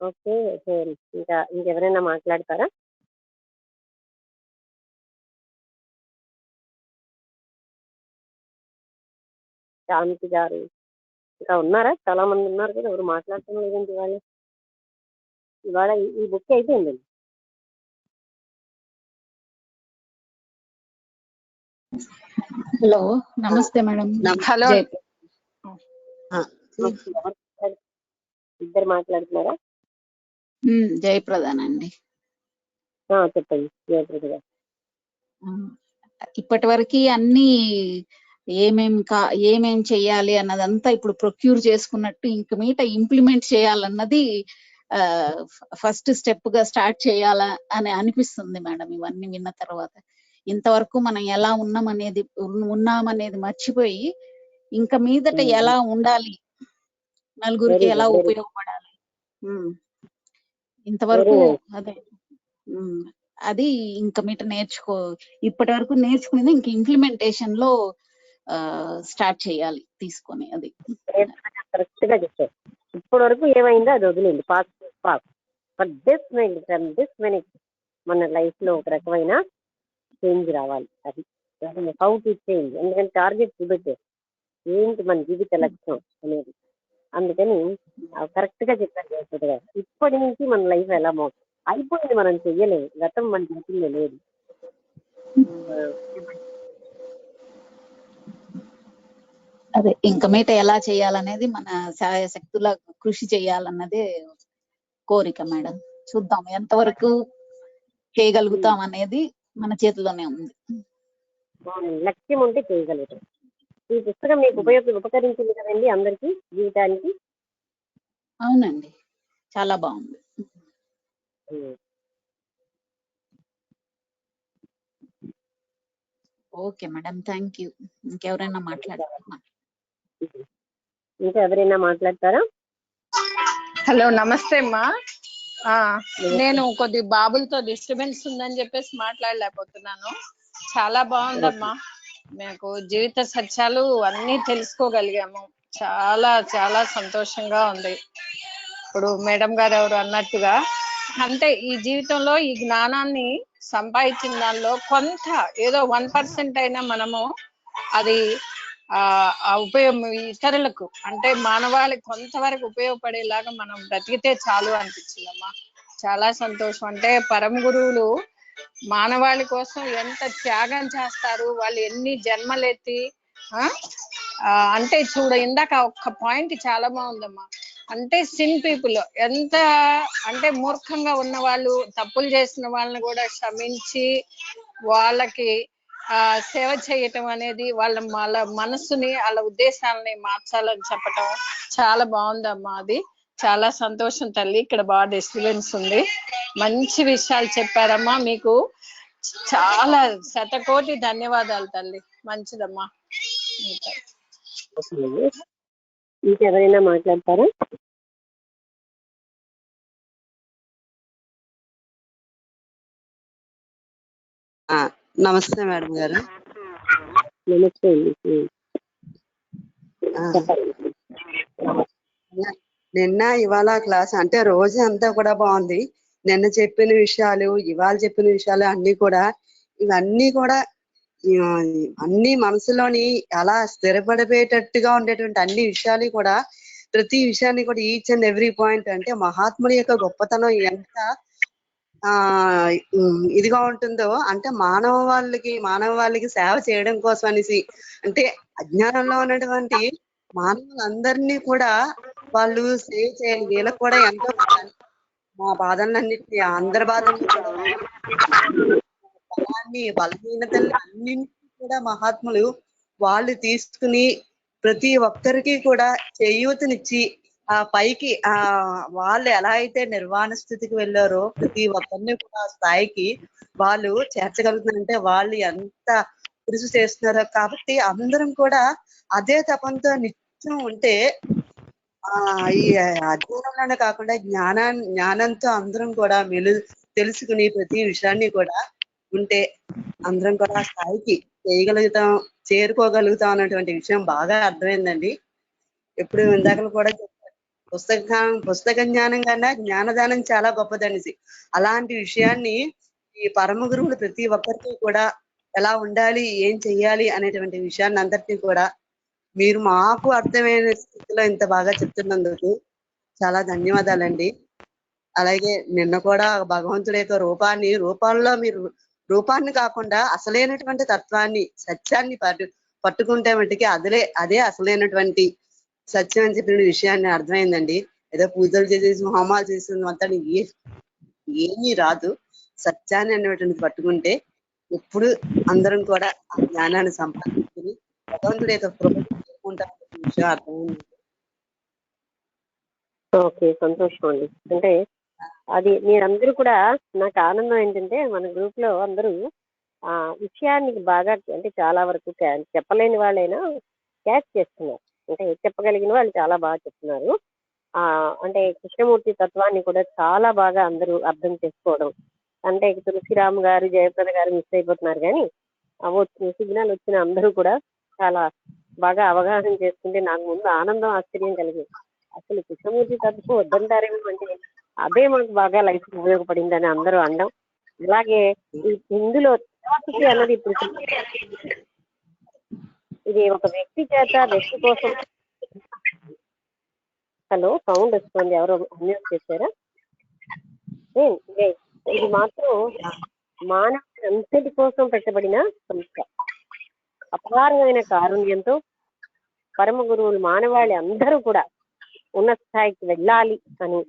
ఓకే. ఇంకా ఇంకెవరైనా మాట్లాడతారా? శాంతి గారు ఇంకా ఉన్నారా? చాలా మంది ఉన్నారు కదా, ఎవరు మాట్లాడటం లేదండి ఇవాళ. ఇవాళ ఈ బుక్ అయిపోయిందండి. హలో, నమస్తే మేడం. హలో. ఇద్దరు మాట్లాడుతున్నారా? జయప్రదానండి. చెప్పండి జయప్రద గారు. ఇప్పటి వరకు అన్ని ఏమేం చెయ్యాలి అన్నదంతా ఇప్పుడు ప్రొక్యూర్ చేసుకున్నట్టు ఇంక మీట ఇంప్లిమెంట్ చేయాలన్నది ఫస్ట్ స్టెప్ గా స్టార్ట్ చేయాలా అని అనిపిస్తుంది మేడం. ఇవన్నీ విన్న తర్వాత ఇంతవరకు మనం ఎలా ఉన్నామనేది మర్చిపోయి ఇంకా మీదట ఎలా ఉండాలి, నలుగురికి ఎలా ఉపయోగపడాలి, ఇంతవరకు అదే అది ఇంకా మీట ఇప్పటి వరకు నేర్చుకునేది ఇంక ఇంప్లిమెంటేషన్ లో స్టార్ట్ చేయాలి తీసుకొని. అది కరెక్ట్ గా చెప్పారు. ఇప్పటి వరకు ఏమైందో అది వదిలేదు. ఫర్ దిస్ మినిట్ మన లైఫ్ లో ఒక రకమైన చేంజ్ రావాలి. అది హౌ టు చేంజ్. ఎందుకంటే టార్గెట్ చూపెట్టారు ఏంటి మన జీవిత లక్ష్యం అనేది. అందుకని కరెక్ట్ గా చెప్పారు జయప్రద గారు. ఇప్పటి నుంచి మన లైఫ్ ఎలా అయిపోయింది, మనం చెయ్యలేము, గతం మన జీవితంలో లేదు. అదే ఇంకా మీట ఎలా చేయాలనేది మన శాయశక్తుల కృషి చేయాలన్నదే కోరిక మేడం. చూద్దాం ఎంతవరకు చేయగలుగుతాం అనేది మన చేతిలోనే ఉంది. లక్ష్యం ఉంటే చేయగలుగుతాం. ఈ పుస్తకం మీకు ఉపకరించింది కదండి అందరికి జీవితానికి? అవునండి, చాలా బాగుంది. Okay madam, thank you. ఇంకెవరైనా మాట్లాడతారా? ఇంకా ఎవరైనా మాట్లాడతారా? హలో, నమస్తే అమ్మా. నేను కొద్ది బాబులతో డిస్టర్బెన్స్ ఉందని చెప్పేసి మాట్లాడలేకపోతున్నాను. చాలా బాగుందమ్మా. మాకు జీవిత సత్యాలు అన్నీ తెలుసుకోగలిగాము. చాలా చాలా సంతోషంగా ఉంది. ఇప్పుడు మేడం గారు ఎవరు అన్నట్టుగా అంటే ఈ జీవితంలో ఈ జ్ఞానాన్ని సంపాదించిన దానిలో కొంత ఏదో 1% అయినా మనము అది ఉపయోగం ఇతరులకు అంటే మానవాళికి కొంతవరకు ఉపయోగపడేలాగా మనం బ్రతికితే చాలు అనిపించిందమ్మా. చాలా సంతోషం. అంటే పరమ గురువులు మానవాళి కోసం ఎంత త్యాగం చేస్తారు, వాళ్ళు ఎన్ని జన్మలెత్తి అంటే ఇందాక ఒక్క పాయింట్ చాలా బాగుందమ్మా. అంటే సిన్ పీపుల్ ఎంత అంటే మూర్ఖంగా ఉన్న వాళ్ళు, తప్పులు చేసిన వాళ్ళని కూడా క్షమించి వాళ్ళకి సేవ చేయటం అనేది వాళ్ళ మనసుని వాళ్ళ ఉద్దేశాలని మార్చాలని చెప్పటం చాలా బాగుందమ్మా. అది చాలా సంతోషం తల్లి. ఇక్కడ బాగా డిస్టర్బెన్స్ ఉంది. మంచి విషయాలు చెప్పారమ్మా. మీకు చాలా శతకోటి ధన్యవాదాలు తల్లి. మంచిదమ్మా. ఇంకెవరైనా మాట్లాడతారా? నమస్తే మేడం గారు. నమస్తే అండి. నిన్న ఇవాళ క్లాస్ అంటే రోజు అంతా కూడా బాగుంది. నిన్న చెప్పిన విషయాలు, ఇవాళ చెప్పిన విషయాలు అన్ని కూడా ఇవన్నీ కూడా అన్ని మనసులోని అలా స్థిరపడిపోయేటట్టుగా ఉండేటువంటి అన్ని విషయాలు కూడా ప్రతి విషయాన్ని కూడా ఈచ్ అండ్ ఎవ్రీ పాయింట్ అంటే మహాత్ముడి యొక్క గొప్పతనం ఎంత ఇదిగా ఉంటుందో అంటే మానవ వాళ్ళకి సేవ చేయడం కోసం అనేసి అంటే అజ్ఞానంలో ఉన్నటువంటి మానవులందరినీ కూడా వాళ్ళు సేవ్ చేయాలి. వీళ్ళకి కూడా ఎంతో మా బాధలన్నింటినీ అందరి బలహీనతల్ని అన్నింటినీ కూడా మహాత్ములు వాళ్ళు తీసుకుని ప్రతి ఒక్కరికి కూడా చేయూతనిచ్చి ఆ పైకి వాళ్ళు ఎలా అయితే నిర్వాణ స్థితికి వెళ్ళారో ప్రతి ఒక్కరిని కూడా ఆ స్థాయికి వాళ్ళు చేర్చగలుగుతున్నారంటే వాళ్ళు ఎంత కృషి చేస్తున్నారో. కాబట్టి అందరం కూడా అదే తపంతో నిత్యం ఉంటే ఈ అజ్ఞానంలోనే కాకుండా జ్ఞానంతో అందరం కూడా తెలుసుకుని ప్రతి విషయాన్ని కూడా ఉంటే అందరం కూడా ఆ స్థాయికి చేరుకోగలుగుతాం అన్నటువంటి విషయం బాగా అర్థమైందండి. ఎప్పుడు ఇందాకలు కూడా పుస్తక జ్ఞానం కన్నా జ్ఞానదానం చాలా గొప్పదనేసి అలాంటి విషయాన్ని ఈ పరమ గురువులు ప్రతి ఒక్కరికి కూడా ఎలా ఉండాలి, ఏం చెయ్యాలి అనేటువంటి విషయాన్ని అందరికీ కూడా మీరు మాకు అర్థమైన స్థితిలో ఇంత బాగా చెప్తున్నందుకు చాలా ధన్యవాదాలండి. అలాగే నిన్న కూడా భగవంతుడి యొక్క రూపాల్లో మీరు రూపాన్ని కాకుండా అసలైనటువంటి తత్వాన్ని, సత్యాన్ని పట్టుకుంటే మటుకి అదే అసలైనటువంటి సత్యం అని చెప్పిన విషయాన్ని అర్థమైందండి. ఏదో పూజలు చేసేసి హోమాలు చేసిన అంతా ఏమీ రాదు. సత్యాన్ని అనేటువంటిది పట్టుకుంటే ఎప్పుడు అందరం కూడా ఆ జ్ఞానాన్ని సంపాదించుకుని భగవంతుడి యొక్క కృపను చేరుకుంటామనే విషయం అర్థమైంది. ఓకే, సంతోషం అండి. అంటే అది మీరందరూ కూడా నాకు ఆనందం ఏంటంటే మన గ్రూప్ లో అందరూ ఆ విషయాన్ని బాగా అంటే చాలా వరకు చెప్పలేని వాళ్ళైనా క్యాచ్ చేస్తున్నారు. అంటే చెప్పగలిగిన వాళ్ళు చాలా బాగా చెప్తున్నారు. అంటే కృష్ణమూర్తి తత్వాన్ని కూడా చాలా బాగా అందరూ అర్థం చేసుకోవడం. అంటే తులసిరామ్ గారు, జయప్రద గారు మిస్ అయిపోతున్నారు, కానీ సిగ్నల్ వచ్చిన అందరూ కూడా చాలా బాగా అవగాహన చేసుకుంటే నాకు ముందు ఆనందం, ఆశ్చర్యం కలిగింది. అసలు కృష్ణమూర్తి తత్వం వద్దంటారేమో అంటే అదే మనకు బాగా లైఫ్ ఉపయోగపడిందని అందరూ అనడం. అలాగే ఇందులో అన్నది ఇప్పుడు ఇది ఒక వ్యక్తి కోసం. హలో, సౌండ్ వస్తుంది, ఎవరో అన్మ్యూట్ చేశారా? ఇది మాత్రం మానవ అంతటి కోసం పెట్టబడిన సంస్థ. అపారమైన కారుణ్యంతో పరమ గురువులు మానవాళి అందరూ కూడా ఉన్నత స్థాయికి వెళ్ళాలి అని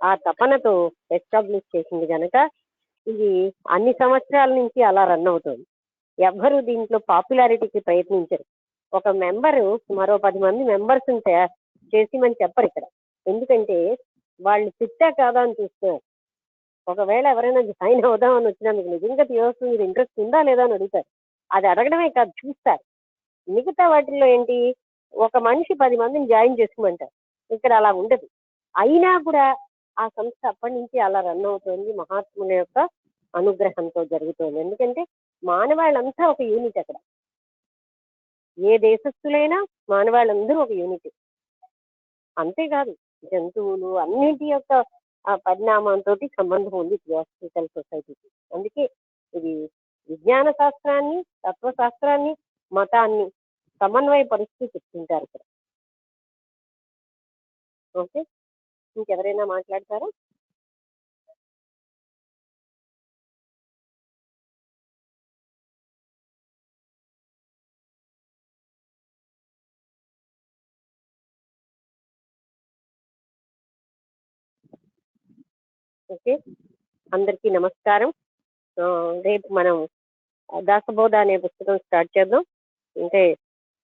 ఆ తపనతో ఎస్టాబ్లిష్ చేసింది కనుక ఇది అన్ని సంవత్సరాల నుంచి అలా రన్ అవుతుంది. ఎవ్వరూ దీంట్లో పాపులారిటీకి ప్రయత్నించరు. ఒక మెంబరు మరో 10 మంది మెంబర్స్ చేసిమని చెప్పరు ఇక్కడ. ఎందుకంటే వాళ్ళు చిట్టా కాదా అని చూస్తున్నారు. ఒకవేళ ఎవరైనా జాయిన్ అవుదామని వచ్చినా మీకు నిజంగా తీయవలసిన మీరు ఇంట్రెస్ట్ ఉందా లేదా అని అడుగుతారు. అది అడగడమే కాదు, చూస్తారు. మిగతా వాటిల్లో ఏంటి, ఒక మనిషి 10 మందిని జాయిన్ చేసుకోమంటారు. ఇక్కడ అలా ఉండదు. అయినా కూడా ఆ సంస్థ అప్పటి నుంచి అలా రన్ అవుతుంది. మహాత్ముల యొక్క అనుగ్రహంతో జరుగుతుంది. ఎందుకంటే మానవాళ్ళంతా ఒక యూనిట్ అక్కడ. ఏ దేశస్థులైనా మానవాళ్ళందరూ ఒక యూనిట్. అంతేకాదు జంతువులు అన్నింటి యొక్క పరిణామంతో సంబంధం ఉంది థియాసఫికల్ సొసైటీకి. అందుకే ఇది విజ్ఞాన శాస్త్రాన్ని, తత్వశాస్త్రాన్ని, మతాన్ని సమన్వయపరుస్తూ చెప్తుంటారు ఇక్కడ. ఓకే, ఇంకెవరైనా మాట్లాడతారా? ఓకే, అందరికీ నమస్కారం. రేపు మనం దాసబోధ అనే పుస్తకం స్టార్ట్ చేద్దాం. అంటే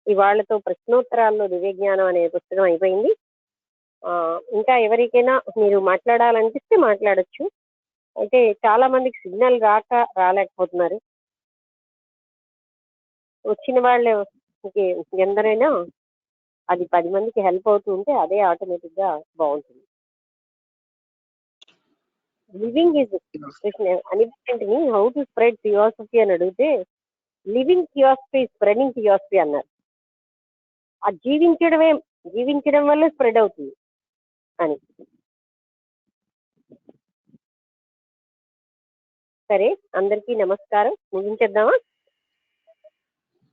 ఇవాళతో ప్రశ్నోత్తరాల్లో దివ్య జ్ఞానం అనే పుస్తకం అయిపోయింది. ఇంకా ఎవరికైనా మీరు మాట్లాడాలనిపిస్తే మాట్లాడచ్చు. అయితే చాలా మందికి సిగ్నల్ రాలేకపోతున్నారు. వచ్చిన వాళ్ళు ఎందరైనా అది 10 మందికి హెల్ప్ అవుతూ ఉంటే అదే ఆటోమేటిక్ గా బాగుంటుంది. లివింగ్ ఈజ్ అనిపించండి హౌ టు స్ప్రెడ్ థియాసఫీ అని అడిగితే లివింగ్ థియాసఫీ స్ప్రెడింగ్ థియాసఫీ అన్నారు. ఆ జీవించడం వల్ల స్ప్రెడ్ అవుతుంది అని. సరే, అందరికీ నమస్కారం. ముగించేద్దామా?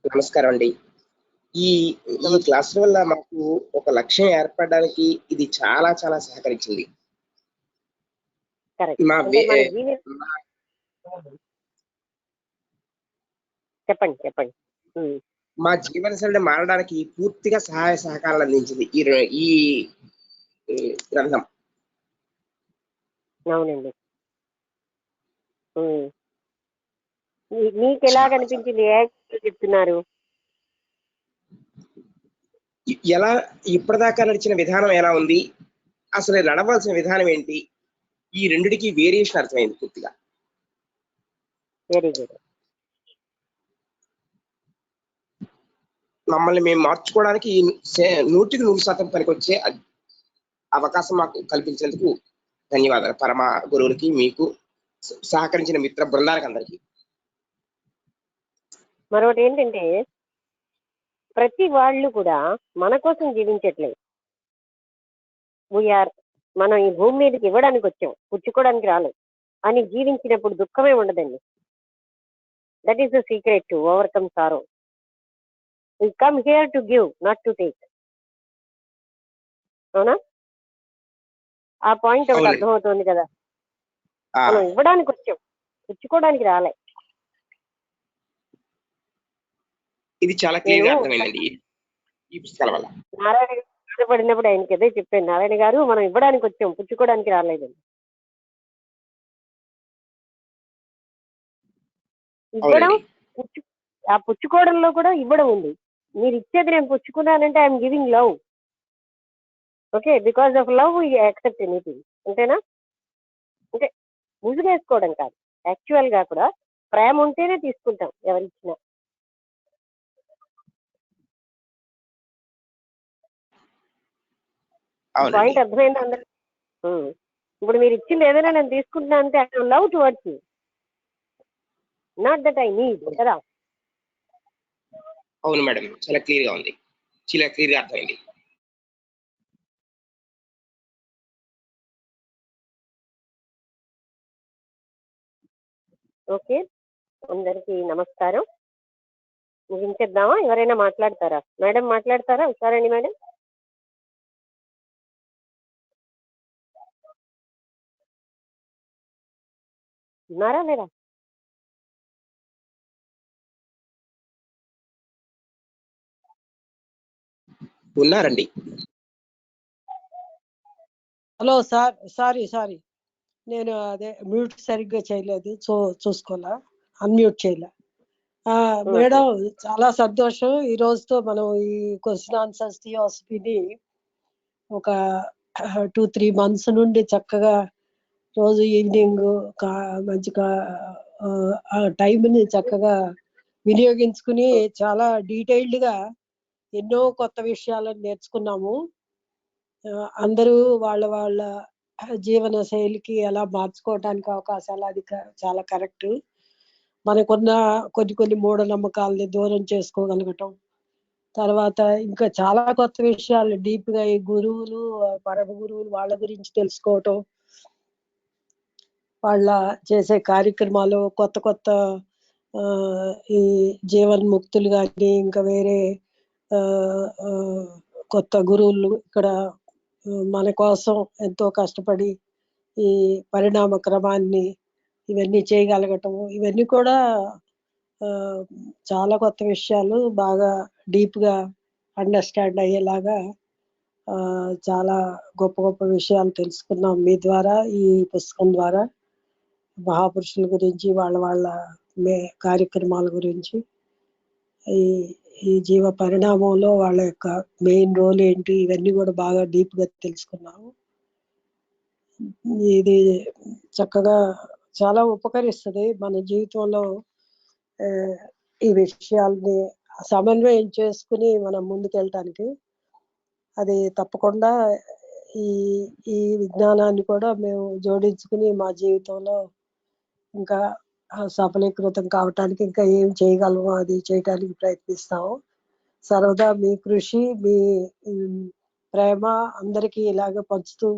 నమస్కారం అండి. ఈ క్లాసుల వల్ల మాకు ఒక లక్ష్యం ఏర్పడడానికి ఇది చాలా చాలా సహకరించింది. చెప్పండి. మా జీవన శైలి మారడానికి పూర్తిగా సహాయ సహకారాలు అందించింది ఈ గ్రంథం. అవునండి. మీకు ఎలా కనిపించింది? చెప్తున్నారు ఎలా ఇప్పటిదాకా నడిచిన విధానం ఎలా ఉంది, అసలు నడవాల్సిన విధానం ఏంటి, ఈ రెండిటికి వేరియేషన్ అర్థమైంది పూర్తిగా. Very good. మమ్మల్ని మేము మార్చుకోవడానికి 100% పనికొచ్చే అవకాశం మాకు కల్పించినందుకు ధన్యవాదాలు పరమ గురువులకి, మీకు సహకరించిన మిత్ర బృందానికి అందరికీ. మరొకటి ఏంటంటే ప్రతి వాళ్ళు కూడా మన కోసం జీవించట్లేదు. వీఆర్ మనం ఈ భూమి మీదకి ఇవ్వడానికి వచ్చాం, పుచ్చుకోవడానికి రాలేదు అని జీవించినప్పుడు దుఃఖమే ఉండదండి. That is the secret to overcome sorrow. We come here to give, not to take. అవునా? ఆ పాయింట్ ఒకటి అవునండి. అర్థమవుతుంది కదా. ఆ, మనం ఇవ్వడానికి వచ్చాం, పుచ్చుకోవడానికి రాలే. ఇది చాలా క్లియర్ గా అర్థమైందండి ఈ పుస్తకాల వల్ల. నారాయణ గారు బాధపడినప్పుడు ఆయనకి అదే చెప్పాను, నారాయణ గారు మనం ఇవ్వడానికి వచ్చాం, పుచ్చుకోవడానికి రాలేదండి. ఇవ్వడం, అవునండి. ఆ పుచ్చుకోవడంలో కూడా ఇవ్వడం ఉంది. మీరు ఇచ్చేది నేను పుచ్చుకున్నానంటే I'm giving love. Okay, because of love you accept anything. అంతేనా? అంటే ముసుగేసుకోవడం కాదు, యాక్చువల్ గా కూడా ప్రేమ ఉంటేనే తీసుకుంటాం ఎవరిచ్చినా. అవునండి. పాయింట్ అర్థమైంది అందరికి? ఇప్పుడు మీరు ఇచ్చింది ఏదైనా నేను తీసుకుంటున్నా అంటే I love towards you, not that I need కదా. అవును మేడం, చాలా క్లియర్ గా ఉంది, చాలా క్లియర్ గా అర్థమైంది. ఓకే, అందరికి నమస్కారం. ముగించేద్దామా? ఎవరైనా మాట్లాడతారా? మేడం మాట్లాడతారా? ఉషారాణి మేడం. ఉన్నారా లేదా? ఉన్నారండి. హలో సార్, సారీ నేను అదే మ్యూట్ సరిగ్గా చేయలేదు, చూసుకోలే, అన్మ్యూట్ చేయలే. మేడం చాలా సంతోషం. ఈ రోజుతో మనం ఈ క్వశ్చన్ ఆన్సర్స్ థియాసఫీని ఒక 2-3 months నుండి చక్కగా రోజు ఈవినింగ్ మంచిగా ఆ టైంని చక్కగా వినియోగించుకుని చాలా డీటెయిల్డ్ గా ఎన్నో కొత్త విషయాలను నేర్చుకున్నాము. అందరూ వాళ్ళ వాళ్ళ జీవన శైలికి ఎలా మార్చుకోవడానికి అవకాశాలు, అది చాలా కరెక్ట్. మనకున్న కొన్ని మూఢనమ్మకాలని దూరం చేసుకోగలగటం, తర్వాత ఇంకా చాలా కొత్త విషయాలు డీప్ గా ఈ గురువులు, పరమ గురువులు వాళ్ళ గురించి తెలుసుకోవటం, వాళ్ళ చేసే కార్యక్రమాలు, కొత్త ఈ జీవన్ముక్తులు కానీ ఇంకా వేరే కొత్త గురువులు ఇక్కడ మన కోసం ఎంతో కష్టపడి ఈ పరిణామ క్రమాన్ని ఇవన్నీ చేయగలగటం, ఇవన్నీ కూడా చాలా కొత్త విషయాలు, బాగా డీప్ గా అండర్స్టాండ్ అయ్యేలాగా చాలా గొప్ప విషయాలు తెలుసుకున్నాం మీ ద్వారా, ఈ పుస్తకం ద్వారా. మహాపురుషుల గురించి, వాళ్ళ కార్యక్రమాల గురించి, ఈ జీవ పరిణామంలో వాళ్ళ యొక్క మెయిన్ రోల్ ఏంటి, ఇవన్నీ కూడా బాగా డీప్ గా తెలుసుకున్నాము. ఇది చక్కగా చాలా ఉపకరిస్తుంది మన జీవితంలో. ఈ విషయాల్ని సమన్వయం చేసుకుని మనం ముందుకెళ్ళటానికి అది తప్పకుండా ఈ విజ్ఞానాన్ని కూడా మేము జోడించుకుని మా జీవితంలో ఇంకా సఫలీకృతం కావటానికి ఇంకా ఏం చేయగలమో అది చేయటానికి ప్రయత్నిస్తాము. సర్వదా మీ కృషి, మీ ప్రేమ అందరికీ ఇలాగ పంచుతూ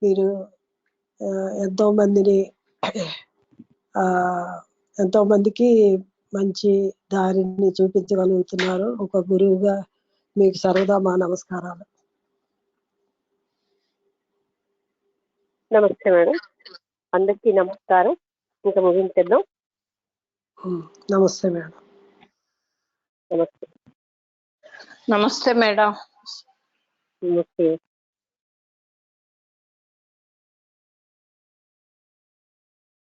మీరు ఎంతో మందికి మంచి దారిని చూపించగలుగుతున్నారు. ఒక గురువుగా మీకు సర్వదా మా నమస్కారాలు. నమస్తే మేడం, అందరికీ నమస్కారం. ఇంకా ముగించేద్దాం. నమస్తే మేడం. నమస్తే. నమస్తే మేడం. నమస్తే.